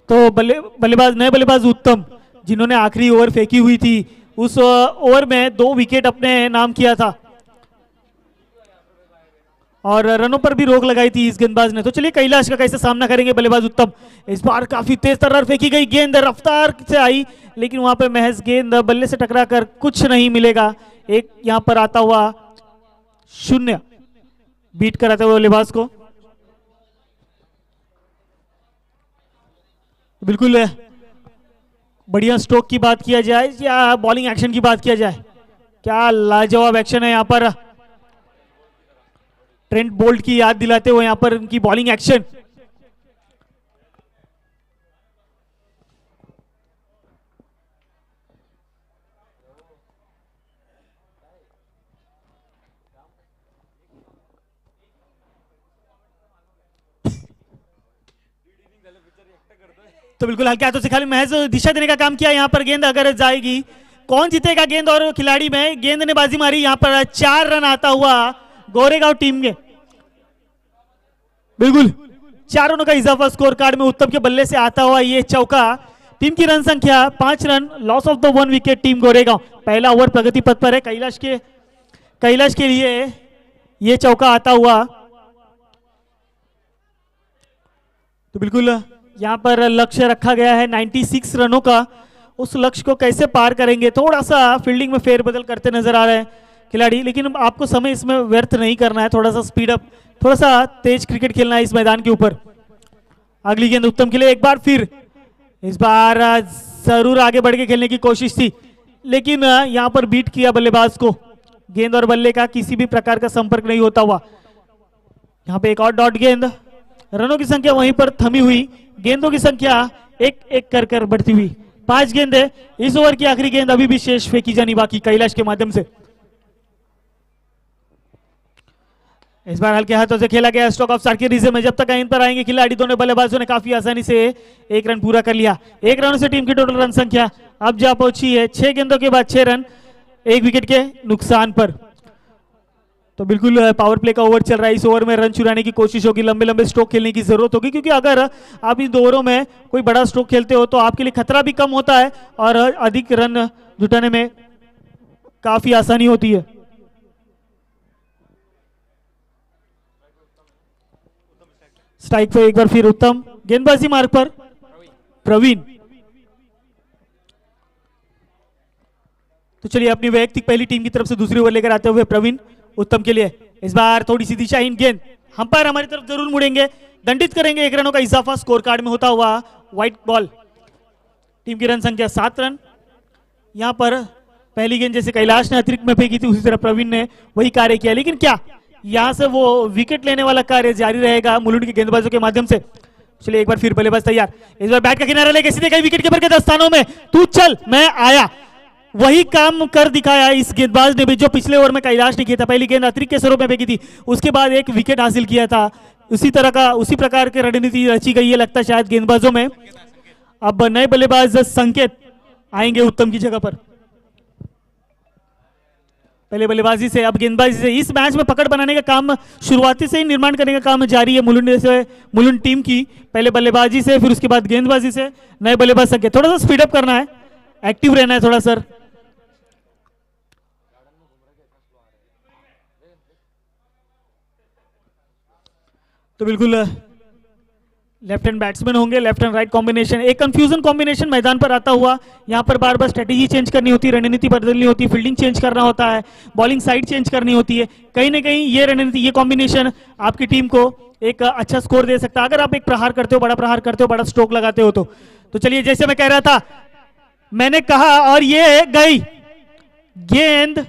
तो बल्लेबाज नए बल्लेबाज उत्तम, जिन्होंने आखिरी ओवर फेंकी हुई थी, उस ओवर में 2 विकेट अपने नाम किया था और रनों पर भी रोक लगाई थी इस गेंदबाज ने। तो चलिए कैलाश का कैसे सामना करेंगे बल्लेबाज उत्तम। इस बार काफी तेज तर्रार फेंकी गई गेंद, रफ्तार से आई, लेकिन वहां पे महज गेंद बल्ले से टकरा कर कुछ नहीं मिलेगा। एक यहां पर आता हुआ 0 बीट कराते हुए बल्लेबाज को। बिल्कुल बढ़िया स्ट्रोक की बात किया जाए या बॉलिंग एक्शन की बात किया जाए, क्या लाजवाब एक्शन है यहां पर। ट्रेंट बोल्ट की याद दिलाते हुए यहां पर उनकी बॉलिंग एक्शन। तो बिल्कुल हल्के हाथों से खाली महज दिशा देने का काम किया। यहां पर गेंद अगर जाएगी, कौन जीतेगा गेंद और खिलाड़ी में, गेंद ने बाजी मारी। यहां पर 4 रन आता हुआ गोरेगांव टीम के, बिल्कुल 4 रनों का इजाफा स्कोर कार्ड में उत्तम के बल्ले से आता हुआ ये चौका। टीम की रन संख्या 5 run, loss of the 1 wicket team Goregaon. पहला ओवर प्रगति पथ पर है कैलाश के लिए ये चौका आता हुआ। तो बिल्कुल यहां पर लक्ष्य रखा गया है 96 रनों का, उस लक्ष्य को कैसे पार करेंगे। थोड़ा सा फील्डिंग में फेरबदल करते नजर आ रहे हैं खिलाड़ी, लेकिन आपको समय इसमें व्यर्थ नहीं करना है, थोड़ा सा स्पीड अप, थोड़ा सा तेज क्रिकेट खेलना है इस मैदान के ऊपर। अगली गेंद उत्तम के लिए, एक बार फिर इस बार जरूर आगे बढ़ के खेलने की कोशिश थी, लेकिन यहां पर बीट किया बल्लेबाज को। गेंद और बल्ले का किसी भी प्रकार का संपर्क नहीं होता हुआ। यहां पे एक और डॉट गेंद, रनों की संख्या वहीं पर थमी हुई, गेंदों की संख्या एक एक कर बढ़ती हुई। 5 गेंदें, इस ओवर की आखिरी गेंद अभी भी शेष फेंकी जानी बाकी कैलाश के माध्यम से। इस बार हल्के हाथों से खेला गया स्ट्रोक ऑफ सर्किल में, जब तक इन पर आएंगे खिलाड़ी, दोनों बल्लेबाजों ने काफी आसानी से 1 रन पूरा कर लिया। 1 रन से टीम की टोटल रन संख्या अब जा पहुंची है 6 गेंदों के बाद 6 रन, 1 विकेट के नुकसान पर। तो बिल्कुल पावर प्ले का ओवर चल रहा है, इस ओवर में रन चुराने की कोशिश होगी, लंबे लंबे स्ट्रोक खेलने की जरूरत होगी, क्योंकि अगर आप इन 2 ओवरों में कोई बड़ा स्ट्रोक खेलते हो तो आपके लिए खतरा भी कम होता है और अधिक रन जुटाने में काफी आसानी होती है। स्ट्राइक पे एक बार फिर उत्तम, गेंदबाजी मार्ग पर प्रवीण। तो चलिए अपनी वैयक्तिक पहली टीम की तरफ से दूसरी ओवर लेकर आते हुए प्रवीण उत्तम के लिए। इस बार थोड़ी सी दिशाहीन गेंद, अंपायर हमारी तरफ जरूर मुड़ेंगे, दंडित करेंगे। 1 रनों का इजाफा स्कोर कार्ड में होता हुआ व्हाइट बॉल। टीम की रन संख्या 7 रन। यहां पर पहली गेंद जैसे कैलाश ने अतिरिक्त में फेंकी थी, उसी तरह प्रवीण ने वही कार्य किया, लेकिन क्या यहां से वो विकेट लेने वाला कार्य जारी रहेगा मुलुंड के गेंदबाजों के माध्यम से। चलिए एक बार फिर बल्लेबाज तैयार, इस बार बैट का किनारा लेके सीधे गई विकेट कीपर के 10 स्थानों में, तू चल मैं आया। वही काम कर दिखाया इस गेंदबाज ने भी जो पिछले ओवर में कैलाश ने किया था। पहली गेंद अतिरिक्त के स्वरूप में फेंकी थी, उसके बाद 1 विकेट हासिल किया था। उसी प्रकार की रणनीति रची गई है लगता है शायद गेंदबाजों में। अब नए बल्लेबाज संकेत आएंगे उत्तम की जगह पर। पहले बल्लेबाजी से अब गेंदबाजी से इस मैच में पकड़ बनाने का काम शुरुआती से ही निर्माण करने का काम जारी है मुलुंड टीम की। पहले बल्लेबाजी से, फिर उसके बाद गेंदबाजी से नए बल्लेबाज संख्या थोड़ा सा स्पीड अप करना है, एक्टिव रहना है थोड़ा सर। तो बिल्कुल लेफ्ट हैंड बैट्समैन होंगे, लेफ्ट एंड राइट कॉम्बिनेशन, एक कंफ्यूजन कॉम्बिनेशन मैदान पर आता हुआ। यहाँ पर बार बार स्ट्रेटेजी चेंज करनी होती है, रणनीति बदलनी होती है, फील्डिंग चेंज करना होता है, बॉलिंग साइड चेंज करनी होती है। कहीं ना कहीं ये रणनीति, ये कॉम्बिनेशन आपकी टीम को एक अच्छा स्कोर दे सकता है अगर आप एक प्रहार करते हो, बड़ा प्रहार करते हो, बड़ा स्ट्रोक लगाते हो तो चलिए, जैसे मैं कह रहा था, मैंने कहा और ये गई गेंद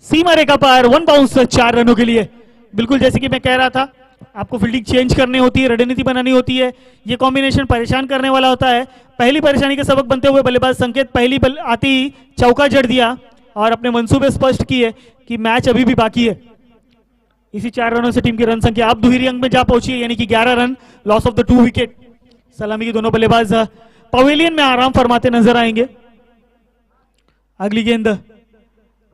सीमा रेखा पार, 1 बाउंस 4 रनों के लिए। बिल्कुल जैसे कि मैं कह रहा था, आपको फील्डिंग चेंज करनी होती है, रणनीति बनानी होती है, ये कॉम्बिनेशन परेशान करने वाला होता है। पहली परेशानी के सबक बनते हुए बल्लेबाज संकेत पहली बल आती ही चौका जड़ दिया और अपने मंसूबे स्पष्ट किए कि मैच अभी भी बाकी है। इसी 4 रनों से टीम की रन संख्या अब दुहरी अंक में जा पहुंची है, यानी कि 11 run, loss of the 2 wicket. सलामी के दोनों बल्लेबाज पवेलियन में आराम फरमाते नजर आएंगे। अगली गेंद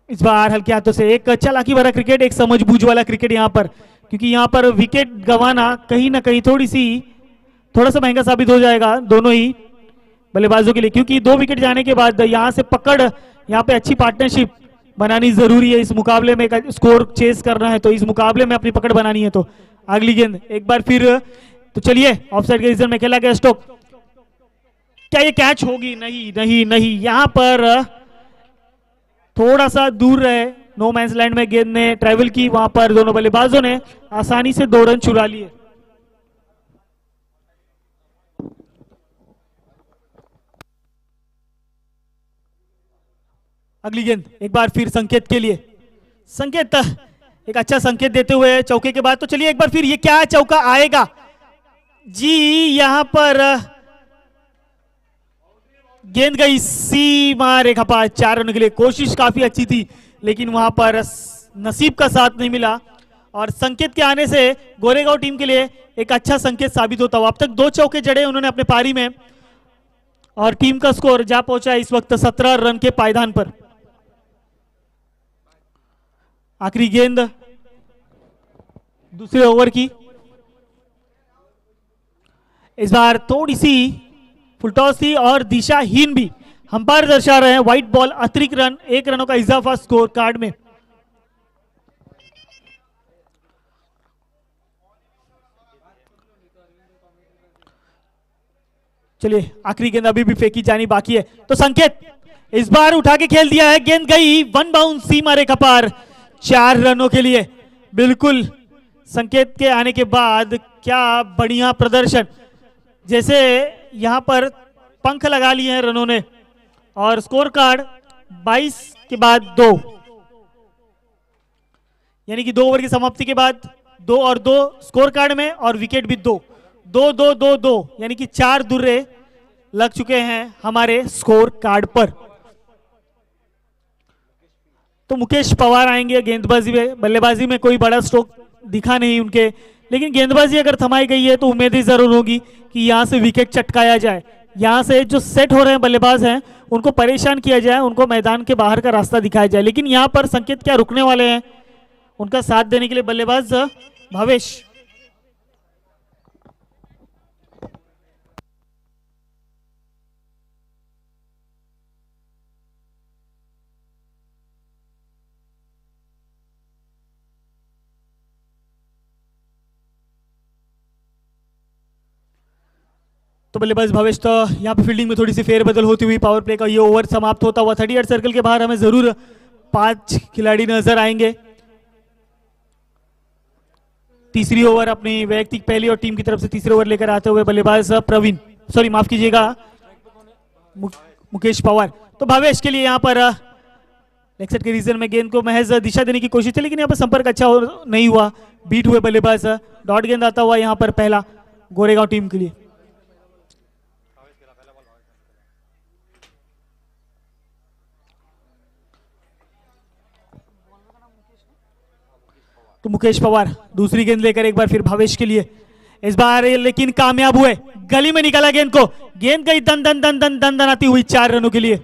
इस बार हल्के हाथों से, एक चालाकी भरा क्रिकेट, एक समझबूझ वाला क्रिकेट यहाँ पर, क्योंकि यहाँ पर विकेट गंवाना कहीं ना कहीं थोड़ा सा महंगा साबित हो जाएगा दोनों ही बल्लेबाजों के लिए, क्योंकि 2 विकेट जाने के बाद यहाँ से पकड़, यहाँ पे अच्छी पार्टनरशिप बनानी जरूरी है। इस मुकाबले में स्कोर चेस करना है तो इस मुकाबले में अपनी पकड़ बनानी है। तो अगली गेंद एक बार फिर, तो चलिए ऑफसाइड के रीजन में खेला गया स्टोक, क्या ये कैच होगी? नहीं नहीं नहीं, यहां पर थोड़ा सा दूर रहे, नो मैंस लैंड में गेंद ने ट्रैवल की, वहां पर दोनों बल्लेबाजों ने आसानी से 2 रन चुरा लिए। अगली गेंद एक बार फिर संकेत के लिए, संकेत एक अच्छा संकेत देते हुए चौके के बाद, तो चलिए एक बार फिर, ये क्या चौका आएगा जी? यहां पर गेंद गई सीमा रेखा पार, 4 रन के लिए। कोशिश काफी अच्छी थी लेकिन वहां पर नसीब का साथ नहीं मिला और संकेत के आने से गोरेगांव टीम के लिए एक अच्छा संकेत साबित होता हुआ। अब तक 2 चौके जड़े उन्होंने अपने पारी में और टीम का स्कोर जा पहुंचा इस वक्त 17 रन के पायदान पर। आखिरी गेंद दूसरे ओवर की, इस बार थोड़ी सी फुलटॉस थी और दिशाहीन भी। अंपायर दर्शा रहे हैं व्हाइट बॉल, अतिरिक्त रन, 1 रनों का इजाफा स्कोर कार्ड में। चलिए आखिरी गेंद अभी भी फेंकी जानी बाकी है, तो संकेत इस बार उठा के खेल दिया है, गेंद गई 1 बाउंस सीमा रेखा पार, 4 रनों के लिए। बिल्कुल संकेत के आने के बाद क्या बढ़िया प्रदर्शन, जैसे यहां पर पंख लगा लिए हैं रनों ने और स्कोर कार्ड 22 के बाद 2, यानी कि 2 ओवर की समाप्ति के बाद 2 और 2 स्कोर कार्ड में और विकेट भी 2, 2 2 2 2, यानी कि 4 दुर्रे लग चुके हैं हमारे स्कोर कार्ड पर। तो मुकेश पवार आएंगे गेंदबाजी में, बल्लेबाजी में कोई बड़ा स्ट्रोक दिखा नहीं उनके, लेकिन गेंदबाजी अगर थमाई गई है तो उम्मीद जरूर होगी कि यहां से विकेट चटकाया जाए, यहां से जो सेट हो रहे हैं बल्लेबाज हैं उनको परेशान किया जाए, उनको मैदान के बाहर का रास्ता दिखाया जाए। लेकिन यहां पर संकेत क्या रुकने वाले हैं, उनका साथ देने के लिए बल्लेबाज भावेश। तो बल्लेबाज भावेश, तो यहाँ पे फील्डिंग में थोड़ी सी फेरबदल होती हुई पावर प्ले का ये ओवर समाप्त होता हुआ 38 सर्कल के बाहर हमें जरूर 5 खिलाड़ी नजर आएंगे। तीसरी ओवर अपनी वैयक्तिक पहली और टीम की तरफ से तीसरे ओवर लेकर आते हुए बल्लेबाज प्रवीण, सॉरी माफ कीजिएगा मुकेश पवार। तो भावेश के लिए यहाँ पर लेग साइड के रीजन में गेंद को महज दिशा देने की कोशिश थी, लेकिन यहाँ पर संपर्क अच्छा नहीं हुआ, बीट हुए बल्लेबाज। डॉट गेंद आता हुआ यहाँ पर पहला गोरेगांव टीम के लिए। तो मुकेश पवार दूसरी गेंद लेकर एक बार फिर भावेश के लिए, इस बार लेकिन कामयाब हुए, गली में निकाला गेंद को, गेंद गई दन दन दन दन दन दन आती हुई 4 रनों के लिए।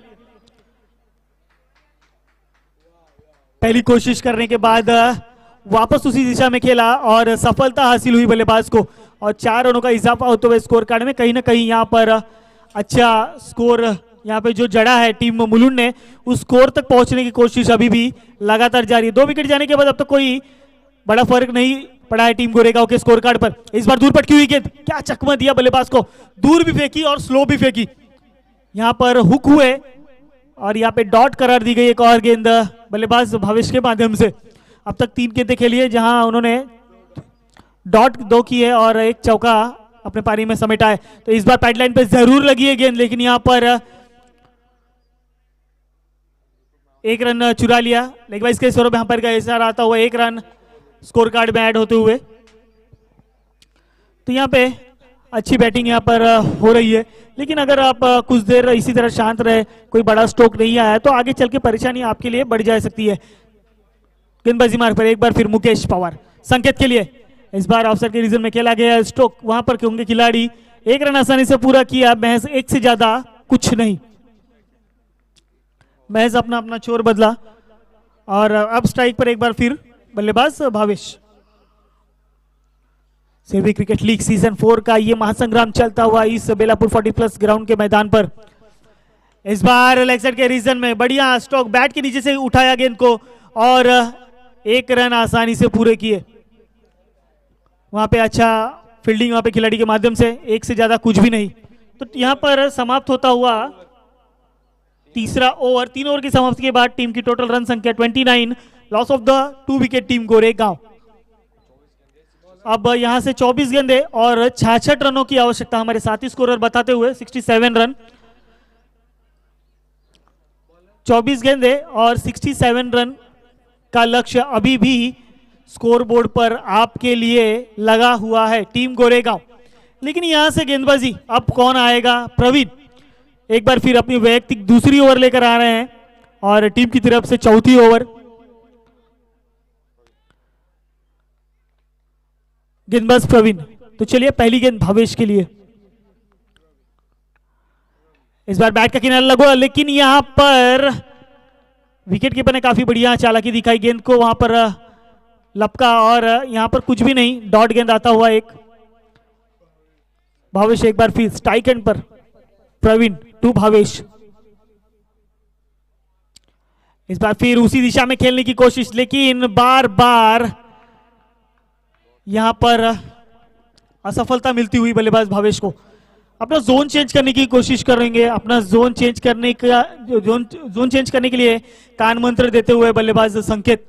पहली कोशिश करने के बाद वापस उसी दिशा में खेला और सफलता हासिल हुई बल्लेबाज को, और 4 रनों का इजाफा होते हुए स्कोर कार्ड में कहीं ना कहीं यहाँ पर अच्छा स्कोर यहाँ पे जो जड़ा है टीम मुलुंड ने, उस स्कोर तक पहुंचने की कोशिश अभी भी लगातार जारी है। 2 विकेट जाने के बाद अब तक कोई बड़ा फर्क नहीं पड़ा है टीम गोरेगांव के स्कोर कार्ड पर। इस बार दूर पटकी हुई गेंद, क्या चकमा दिया बल्लेबाज को, दूर भी फेंकी और स्लो भी फेंकी, यहाँ पर हुक हुए और यहाँ पे डॉट करार दी गई एक और गेंद बल्लेबाज भावेश के माध्यम से। अब तक 3 गेंदें खेली है जहां उन्होंने डॉट 2 की है और एक चौका अपने पारी में समेटा है। तो इस बार पैडलाइन पे जरूर लगी है गेंद, लेकिन यहाँ पर 1 रन चुरा लिया। लेग वाइज के स्वरूप यहाँ पर का इशारा आता हुआ 1 रन स्कोर कार्ड में ऐड होते हुए। तो यहाँ पे अच्छी बैटिंग यहाँ पर हो रही है, लेकिन अगर आप कुछ देर इसी तरह शांत रहे, कोई बड़ा स्ट्रोक नहीं आया, तो आगे चल के परेशानी आपके लिए बढ़ जा सकती है। गेंदबाजी मार्ग पर एक बार फिर मुकेश पवार संकेत के लिए, इस बार ऑफसाइड के रीजन में खेला गया स्ट्रोक, वहां पर होंगे खिलाड़ी। 1 रन आसानी से पूरा किया, महज 1 से ज्यादा कुछ नहीं, महज अपना अपना छोर बदला। और अब स्ट्राइक पर एक बार फिर बल्लेबाज भावेश। सेवी क्रिकेट लीग सीजन 4 का ये महासंग्राम चलता हुआ इस बेलापुर 40+ ग्राउंड के मैदान पर। इस बार लेग साइड के रीजन में बढ़िया स्ट्रोक, बैट के नीचे से उठाया गेंद को और 1 रन आसानी से पूरे किए। वहां पे अच्छा फील्डिंग वहां पे खिलाड़ी के माध्यम से, 1 से ज्यादा कुछ भी नहीं। तो यहां पर समाप्त होता हुआ तीसरा ओवर। 3 ओवर की समाप्ति के बाद टीम की टोटल रन संख्या 29, loss of the 2 wicket team Goregaon. अब यहां से 24 गेंदे और 66 रनों की आवश्यकता हमारे साथी स्कोरर बताते हुए 67 रन। 24 गेंदे और 67 रन का लक्ष्य अभी भी स्कोर बोर्ड पर आपके लिए लगा हुआ है टीम गोरेगांव। लेकिन यहां से गेंदबाजी अब कौन आएगा? प्रवीण एक बार फिर अपनी वैयक्तिक दूसरी ओवर लेकर आ रहे हैं और टीम की तरफ से चौथी ओवर। गेंदबाज प्रवीण। तो चलिए पहली गेंद भावेश के लिए। इस बार बैट का किनारा लगो, लेकिन यहां पर विकेट कीपर ने काफी बढ़िया चालाकी दिखाई, गेंद को वहां पर लपका और यहां पर कुछ भी नहीं, डॉट गेंद आता हुआ एक। भावेश एक बार फिर स्ट्राइक एंड पर, प्रवीण टू भावेश। इस बार फिर उसी दिशा में खेलने की कोशिश, लेकिन बार बार यहां पर असफलता मिलती हुई बल्लेबाज भावेश को। अपना जोन चेंज करने की कोशिश करेंगे, अपना जोन चेंज करने का जोन चेंज करने के लिए कान मंत्र देते हुए बल्लेबाज संकेत।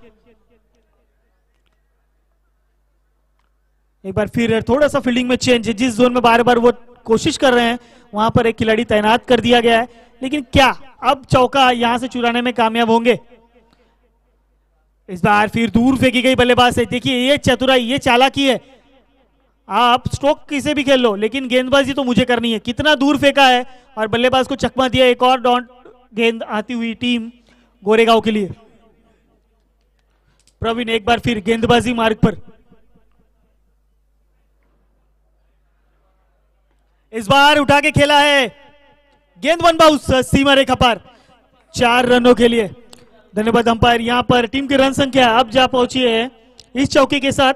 एक बार फिर थोड़ा सा फील्डिंग में चेंज, जिस जोन में बार बार वो कोशिश कर रहे हैं वहां पर एक खिलाड़ी तैनात कर दिया गया है, लेकिन क्या अब चौका यहां से चुराने में कामयाब होंगे? इस बार फिर दूर फेंकी गई बल्लेबाज से। देखिए ये चतुराई, ये चालाकी है। आप स्ट्रोक किसे भी खेल लो, लेकिन गेंदबाजी तो मुझे करनी है। कितना दूर फेंका है और बल्लेबाज को चकमा दिया। एक और डॉट गेंद आती हुई टीम गोरेगांव के लिए। प्रवीण एक बार फिर गेंदबाजी मार्ग पर। इस बार उठा के खेला है, गेंद वन बाउंस सीमा रेखा पर, 4 रनों के लिए। धन्यवाद अंपायर। यहां पर टीम की रन संख्या अब जा पहुंची है इस चौके के साथ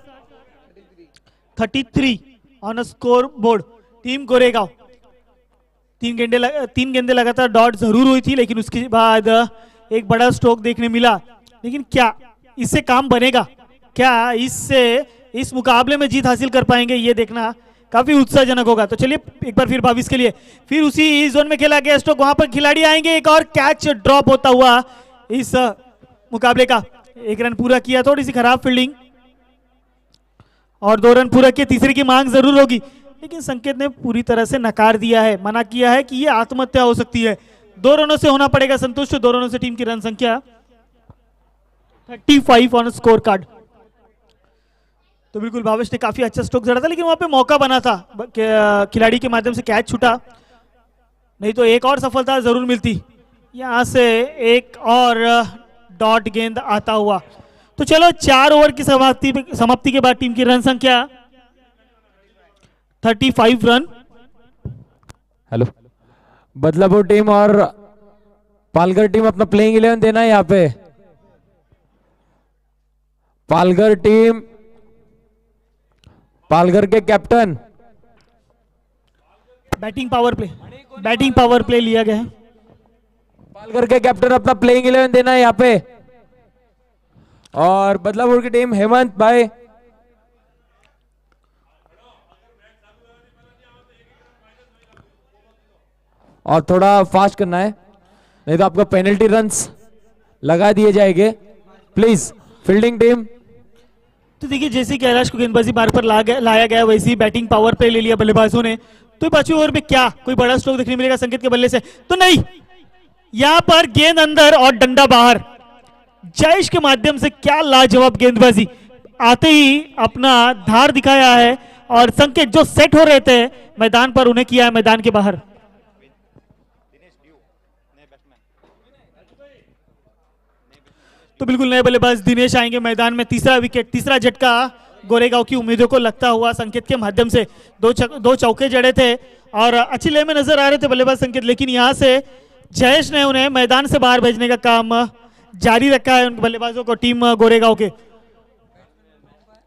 33 on score board. Team Goregaon 3 गेंदे लगातार डॉट जरूर हुई थी, लेकिन उसके बाद एक बड़ा स्ट्रोक देखने मिला। लेकिन क्या इससे काम बनेगा? क्या इससे इस मुकाबले में जीत हासिल कर पाएंगे? ये देखना काफी उत्साहजनक होगा। तो चलिए एक बार फिर 22 के लिए फिर उसी जोन में खेला गया स्ट्रोक, वहां पर खिलाड़ी आएंगे। एक और कैच ड्रॉप होता हुआ इस मुकाबले का। 1 रन पूरा किया, थोड़ी सी खराब फील्डिंग और 2 रन पूरा किए, तीसरे की मांग जरूर होगी, लेकिन संकेत ने पूरी तरह से नकार दिया है, मना किया है कि यह आत्महत्या हो सकती है। 2 रनों से होना पड़ेगा संतुष्ट। 2 रनों से टीम की रन संख्या 35 ऑन स्कोर कार्ड। तो बिल्कुल भावेश ने काफी अच्छा स्ट्रोक जड़ा था, लेकिन वहां पे मौका बना था, खिलाड़ी के माध्यम से कैच छूटा, नहीं तो एक और सफलता जरूर मिलती। यहां से एक और डॉट गेंद आता हुआ। तो चलो 4 ओवर की समाप्ति के बाद टीम की रन संख्या 35 रन। हेलो, बदलापुर टीम और पालघर टीम अपना प्लेइंग 11 देना है यहाँ पे। पालघर टीम, पालघर के कैप्टन बैटिंग पावर प्ले लिया गया है। पालघर के कैप्टन अपना प्लेइंग 11 देना है यहाँ पे। और बदलापुर की टीम हेमंत भाई, और थोड़ा फास्ट करना है नहीं तो आपको पेनल्टी रन्स लगा दिए जाएंगे। Please fielding team. तो देखिए जैसे कैलाश को गेंदबाजी मार्ग पर लाया गया वैसे ही बैटिंग पावर प्ले ले लिया बल्लेबाजों ने। तो पांचवें ओवर में क्या कोई बड़ा स्ट्रोक देखने मिलेगा संकेत के बल्ले से? तो नहीं, यहां पर गेंद अंदर और डंडा बाहर। जयेश के माध्यम से क्या लाजवाब गेंदबाजी, आते ही अपना धार दिखाया है और संकेत जो सेट हो रहे थे मैदान पर उन्हें किया है मैदान के बाहर। तो बिल्कुल नए बल्लेबाज दिनेश आएंगे मैदान में। तीसरा विकेट, तीसरा झटका गोरेगांव की उम्मीदों को लगता हुआ संकेत के माध्यम से। दो चौके जड़े थे और अच्छी ले में नजर आ रहे थे बल्लेबाज संकेत, लेकिन यहां से जयेश ने उन्हें मैदान से बाहर भेजने का काम जारी रखा है उन बल्लेबाजों को। टीम गोरेगांव के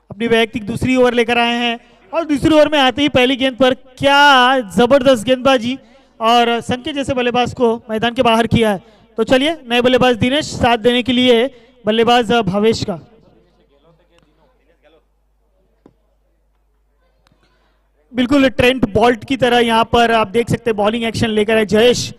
अपनी वैयक्तिक दूसरी ओवर लेकर आए हैं और दूसरी ओवर में आते ही पहली गेंद पर क्या जबरदस्त गेंदबाजी और संकेत जैसे बल्लेबाज को मैदान के बाहर किया है। तो चलिए नए बल्लेबाज दिनेश साथ देने के लिए बल्लेबाज भावेश का। बिल्कुल ट्रेंट बोल्ट की तरह यहां पर आप देख सकते हैं बॉलिंग एक्शन लेकर है जयेश।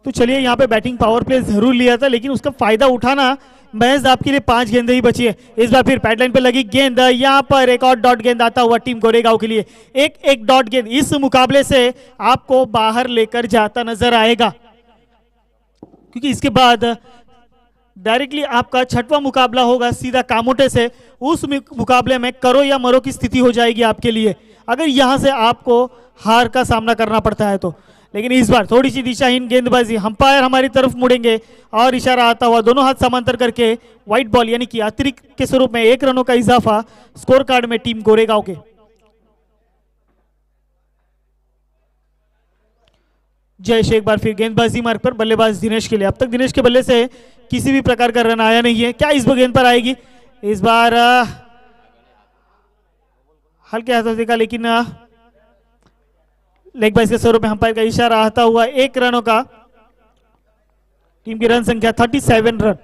तो चलिए यहां पे बैटिंग पावर प्ले जरूर लिया था लेकिन उसका फायदा उठाना महज आपके लिए 5 गेंदें ही बची है। इस बार फिर पैडलाइन पे लगी गेंद, यहां पर एक और डॉट गेंद आता हुआ टीम गोरेगांव के लिए। एक डॉट गेंद इस मुकाबले से आपको बाहर लेकर जाता नजर आएगा क्योंकि इसके बाद डायरेक्टली आपका 6वां मुकाबला होगा सीधा कामोटे से। उस मुकाबले में करो या मरो की स्थिति हो जाएगी आपके लिए अगर यहां से आपको हार का सामना करना पड़ता है तो। लेकिन इस बार थोड़ी सी दिशाहीन गेंदबाजी, अंपायर हमारी तरफ मुड़ेंगे और इशारा आता हुआ दोनों हाथ समांतर करके व्हाइट बॉल यानी कि अतिरिक्त के स्वरूप में 1 रनों का इजाफा स्कोर कार्ड में टीम गोरेगांव के। जयेश एक बार फिर गेंदबाजी मार्ग पर बल्लेबाज दिनेश के लिए। अब तक दिनेश के बल्ले से किसी भी प्रकार का रन आया नहीं है। क्या इस बार गेंद पर आएगी? इस बार हल्के हाथों देखा लेकिन लेग बाइस के स्वरूप में अंपायर का इशारा आता हुआ 1 रनों का टीम की रन संख्या 37 रन।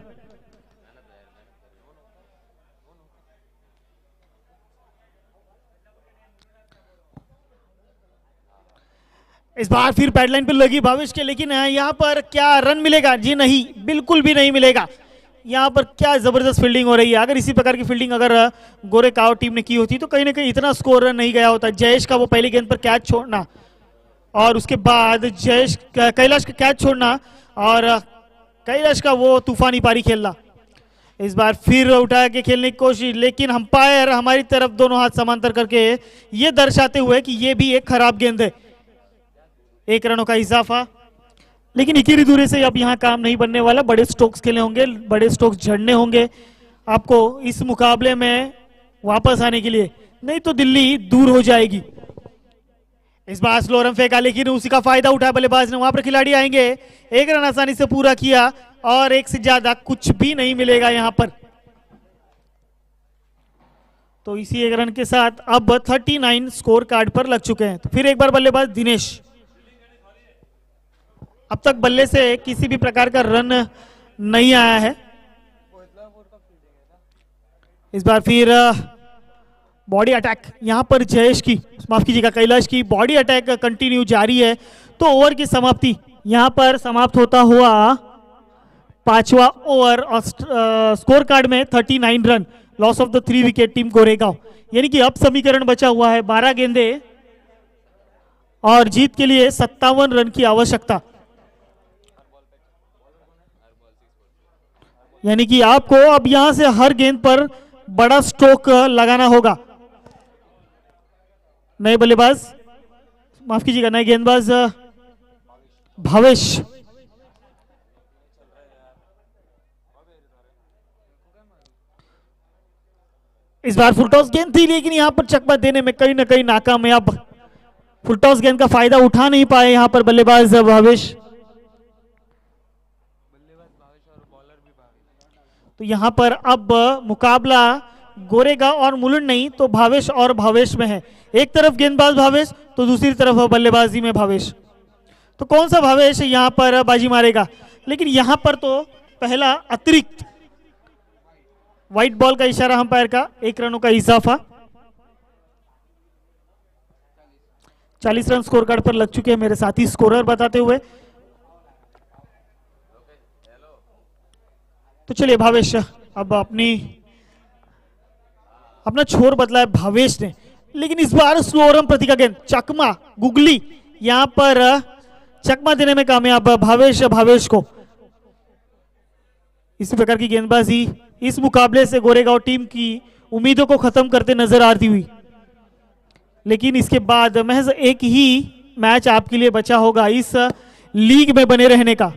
इस बार फिर पैडलाइन पर लगी भावेश के लेकिन यहां पर क्या रन मिलेगा? जी नहीं, बिल्कुल भी नहीं मिलेगा। यहां पर क्या जबरदस्त फील्डिंग हो रही है। अगर इसी प्रकार की फील्डिंग अगर गोरेगांव टीम ने की होती तो कहीं ना कहीं इतना स्कोर नहीं गया होता। जयेश का वो पहली गेंद पर कैच छोड़ना और उसके बाद कैलाश का कैच छोड़ना और कैलाश का वो तूफानी पारी खेलना। इस बार फिर उठा के खेलने की कोशिश लेकिन अंपायर हमारी तरफ दोनों हाथ समांतर करके ये दर्शाते हुए कि ये भी एक खराब गेंद है। 1 रनों का इजाफा लेकिन इकीरी दूरी से अब यहाँ काम नहीं बनने वाला। बड़े स्ट्रोक्स खेलने होंगे, बड़े स्ट्रोक्स झड़ने होंगे आपको इस मुकाबले में वापस आने के लिए, नहीं तो दिल्ली दूर हो जाएगी। इस बार स्लो रन फेंका लेकिन उसी का फायदा उठाया बल्लेबाज ने। वहां पर खिलाड़ी आएंगे, 1 रन आसानी से पूरा किया और 1 से ज्यादा कुछ भी नहीं मिलेगा यहां पर। तो इसी 1 रन के साथ अब 39 स्कोर कार्ड पर लग चुके हैं। तो फिर एक बार बल्लेबाज दिनेश। अब तक बल्ले से किसी भी प्रकार का रन नहीं आया है। इस बार फिर बॉडी अटैक यहां पर जयेश की, माफ कीजिएगा कैलाश की बॉडी अटैक कंटिन्यू जारी है। तो ओवर की समाप्ति यहां पर समाप्त होता हुआ 5वां ओवर और स्कोर कार्ड में 39 run, loss of the 3 wicket team Goregaon. यानी कि अब समीकरण बचा हुआ है 12 गेंदे और जीत के लिए 57 रन की आवश्यकता। यानी कि आपको अब यहां से हर गेंद पर बड़ा स्ट्रोक लगाना होगा। नए बल्लेबाज, माफ कीजिएगा नए गेंदबाज भावेश। इस बार फुलटॉस गेंद थी लेकिन यहां पर चकमा देने में कहीं ना कहीं नाकामयाब। फुलटॉस गेंद का फायदा उठा नहीं पाए यहां पर बल्लेबाज भावेश। तो यहाँ पर अब मुकाबला गोरेगांव और मुलुंड नहीं तो भावेश और भावेश में है। एक तरफ गेंदबाज भावेश तो दूसरी तरफ बल्लेबाजी में भावेश। तो कौन सा भावेश यहाँ पर बाजी मारेगा? लेकिन यहाँ पर तो पहला अतिरिक्त व्हाइट बॉल का इशारा अंपायर का, 1 रनों का इजाफा। 40 रन स्कोर कार्ड पर लग चुके हैं मेरे साथी स्कोरर बताते हुए। तो चलिए भावेश अब अपना छोर बदला है भावेश ने, लेकिन इस बार स्लो रन प्रति का गेंद चकमा गुगली यहां पर चकमा देने में कामयाब भावेश को। इस प्रकार की गेंदबाजी इस मुकाबले से गोरेगांव टीम की उम्मीदों को खत्म करते नजर आती हुई। लेकिन इसके बाद महज एक ही मैच आपके लिए बचा होगा इस लीग में बने रहने का।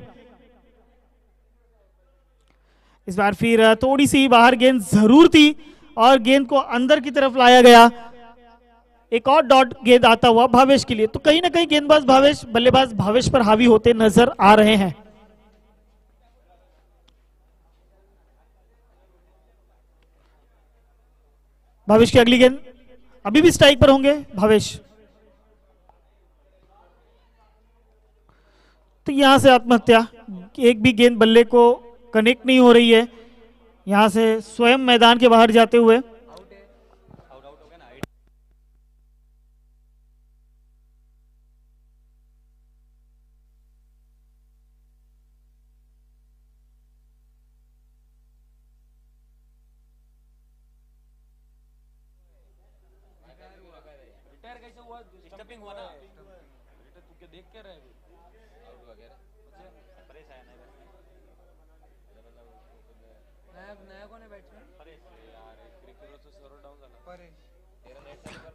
इस बार फिर थोड़ी सी बाहर गेंद जरूर थी और गेंद को अंदर की तरफ लाया गया। एक और डॉट गेंद आता हुआ भावेश के लिए। तो कहीं ना कहीं गेंदबाज भावेश बल्लेबाज भावेश पर हावी होते नजर आ रहे हैं। भावेश की अगली गेंद, अभी भी स्ट्राइक पर होंगे भावेश। तो यहां से आत्महत्या, एक भी गेंद बल्ले को कनेक्ट नहीं हो रही है। यहां से स्वयं मैदान के बाहर जाते हुए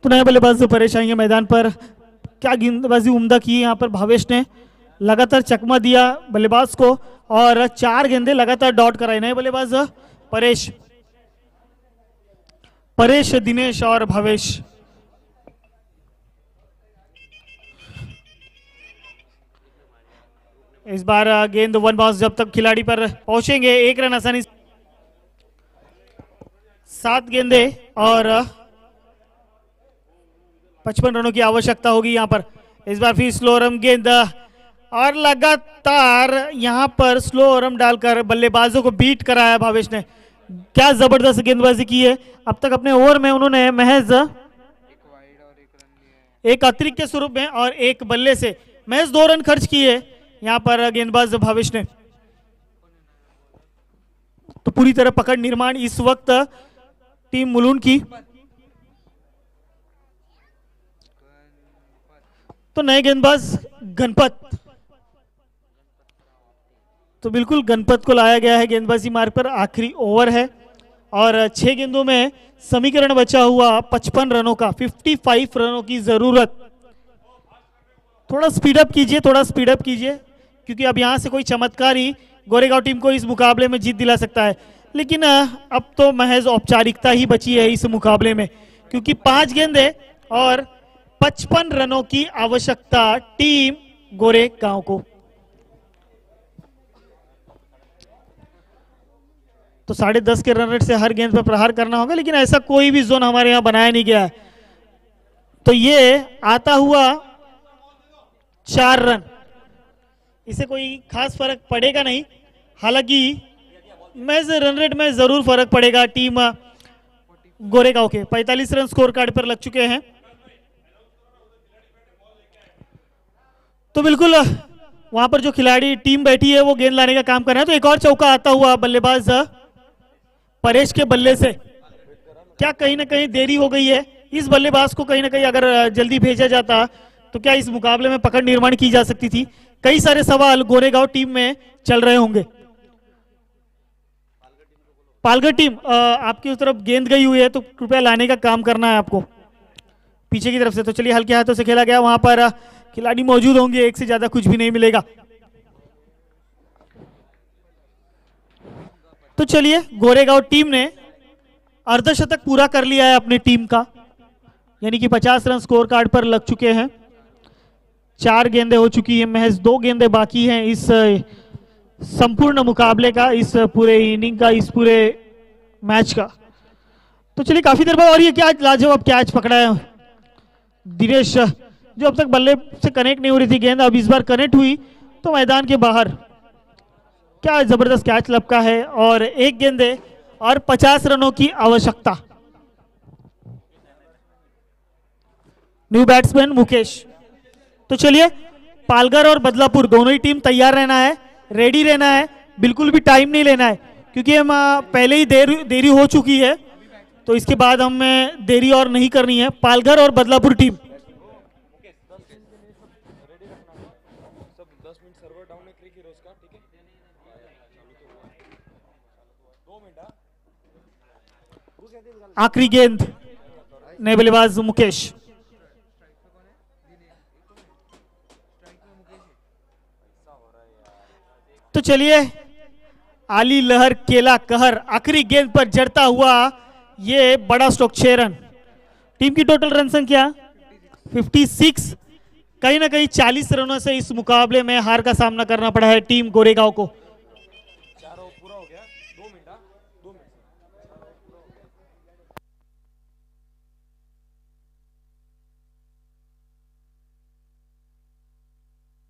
तो नया बल्लेबाज परेश आएंगे मैदान पर। क्या गेंदबाजी उम्दा की यहाँ पर भावेश ने, लगातार चकमा दिया बल्लेबाज को और 4 गेंदे लगातार डॉट कराए। नए बल्लेबाज परेश दिनेश और भावेश। इस बार गेंद 1 बाउंस, जब तक खिलाड़ी पर पहुंचेंगे 1 रन आसानी। 7 गेंदे और 55 रनों की आवश्यकता होगी यहां पर। इस बार फिर स्लो रन गेंद और लगातार यहां पर स्लो रन डालकर बल्लेबाजों को बीट कराया भावेश ने। क्या जबरदस्त गेंदबाजी की है। अब तक अपने ओवर में उन्होंने महज एक अतिरिक्त के स्वरूप में और एक बल्ले से महज 2 रन खर्च किए यहां पर गेंदबाज भावेश ने। तो पूरी तरह पकड़ निर्माण इस वक्त टीम मुलुंड की। तो नए गेंदबाज गणपत, तो बिल्कुल गणपत को लाया गया है गेंदबाजी मार्ग पर। आखिरी ओवर है और 6 गेंदों में समीकरण बचा हुआ 55 रनों का, 55 रनों की जरूरत। थोड़ा स्पीडअप कीजिए, थोड़ा स्पीडअप कीजिए, क्योंकि अब यहां से कोई चमत्कार ही गोरेगांव टीम को इस मुकाबले में जीत दिला सकता है। लेकिन अब तो महज औपचारिकता ही बची है इस मुकाबले में, क्योंकि 5 गेंदे और 55 रनों की आवश्यकता टीम गोरेगांव को। तो 10.5 के रन रेट से हर गेंद पर प्रहार करना होगा, लेकिन ऐसा कोई भी जोन हमारे यहां बनाया नहीं गया है। तो ये आता हुआ 4 रन, इसे कोई खास फर्क पड़ेगा नहीं। हालांकि मैच रन रेट में जरूर फर्क पड़ेगा टीम गोरेगांव के। 45 रन स्कोर कार्ड पर लग चुके हैं। तो बिल्कुल वहां पर जो खिलाड़ी टीम बैठी है वो गेंद लाने का काम कर रहे हैं। तो एक और चौका आता हुआ बल्लेबाज परेश के बल्ले से। क्या कहीं ना कहीं देरी हो गई है इस बल्लेबाज को? कहीं ना कहीं अगर जल्दी भेजा जाता तो क्या इस मुकाबले में पकड़ निर्माण की जा सकती थी? कई सारे सवाल गोरेगांव टीम में चल रहे होंगे। पालघर टीम आपकी उस तरफ गेंद गई हुई है, तो कृपया लाने का काम करना है आपको पीछे की तरफ से। तो चलिए, हल्के हाथों से खेला गया, वहां पर खिलाड़ी मौजूद होंगे, एक से ज्यादा कुछ भी नहीं मिलेगा। तो चलिए, गोरेगांव टीम ने अर्धशतक पूरा कर लिया है अपनी टीम का, यानी कि 50 रन स्कोर कार्ड पर लग चुके हैं। 4 गेंदें हो चुकी हैं, महज 2 गेंदें बाकी हैं इस संपूर्ण मुकाबले का, इस पूरे इनिंग का, इस पूरे मैच का। तो चलिए काफी देर बाद, और ये क्या लाजवाब कैच पकड़ा है दिनेश, जो अब तक बल्ले से कनेक्ट नहीं हो रही थी गेंद, अब इस बार कनेक्ट हुई तो मैदान के बाहर। क्या जबरदस्त कैच लपका है, और एक गेंद है और 50 रनों की आवश्यकता। New batsman Mukesh. तो चलिए पालघर और बदलापुर दोनों ही टीम तैयार रहना है, रेडी रहना है, बिल्कुल भी टाइम नहीं लेना है, क्योंकि हम पहले ही देरी हो चुकी है, तो इसके बाद हमें देरी और नहीं करनी है। पालघर और बदलापुर टीम। आखिरी गेंद नए बल्लेबाज मुकेश। तो चलिए आली लहर केला कहर, आखिरी गेंद पर जड़ता हुआ ये बड़ा स्ट्रोक 6 रन। टीम की टोटल रन संख्या 56। कहीं ना कहीं 40 रनों से इस मुकाबले में हार का सामना करना पड़ा है टीम गोरेगांव को।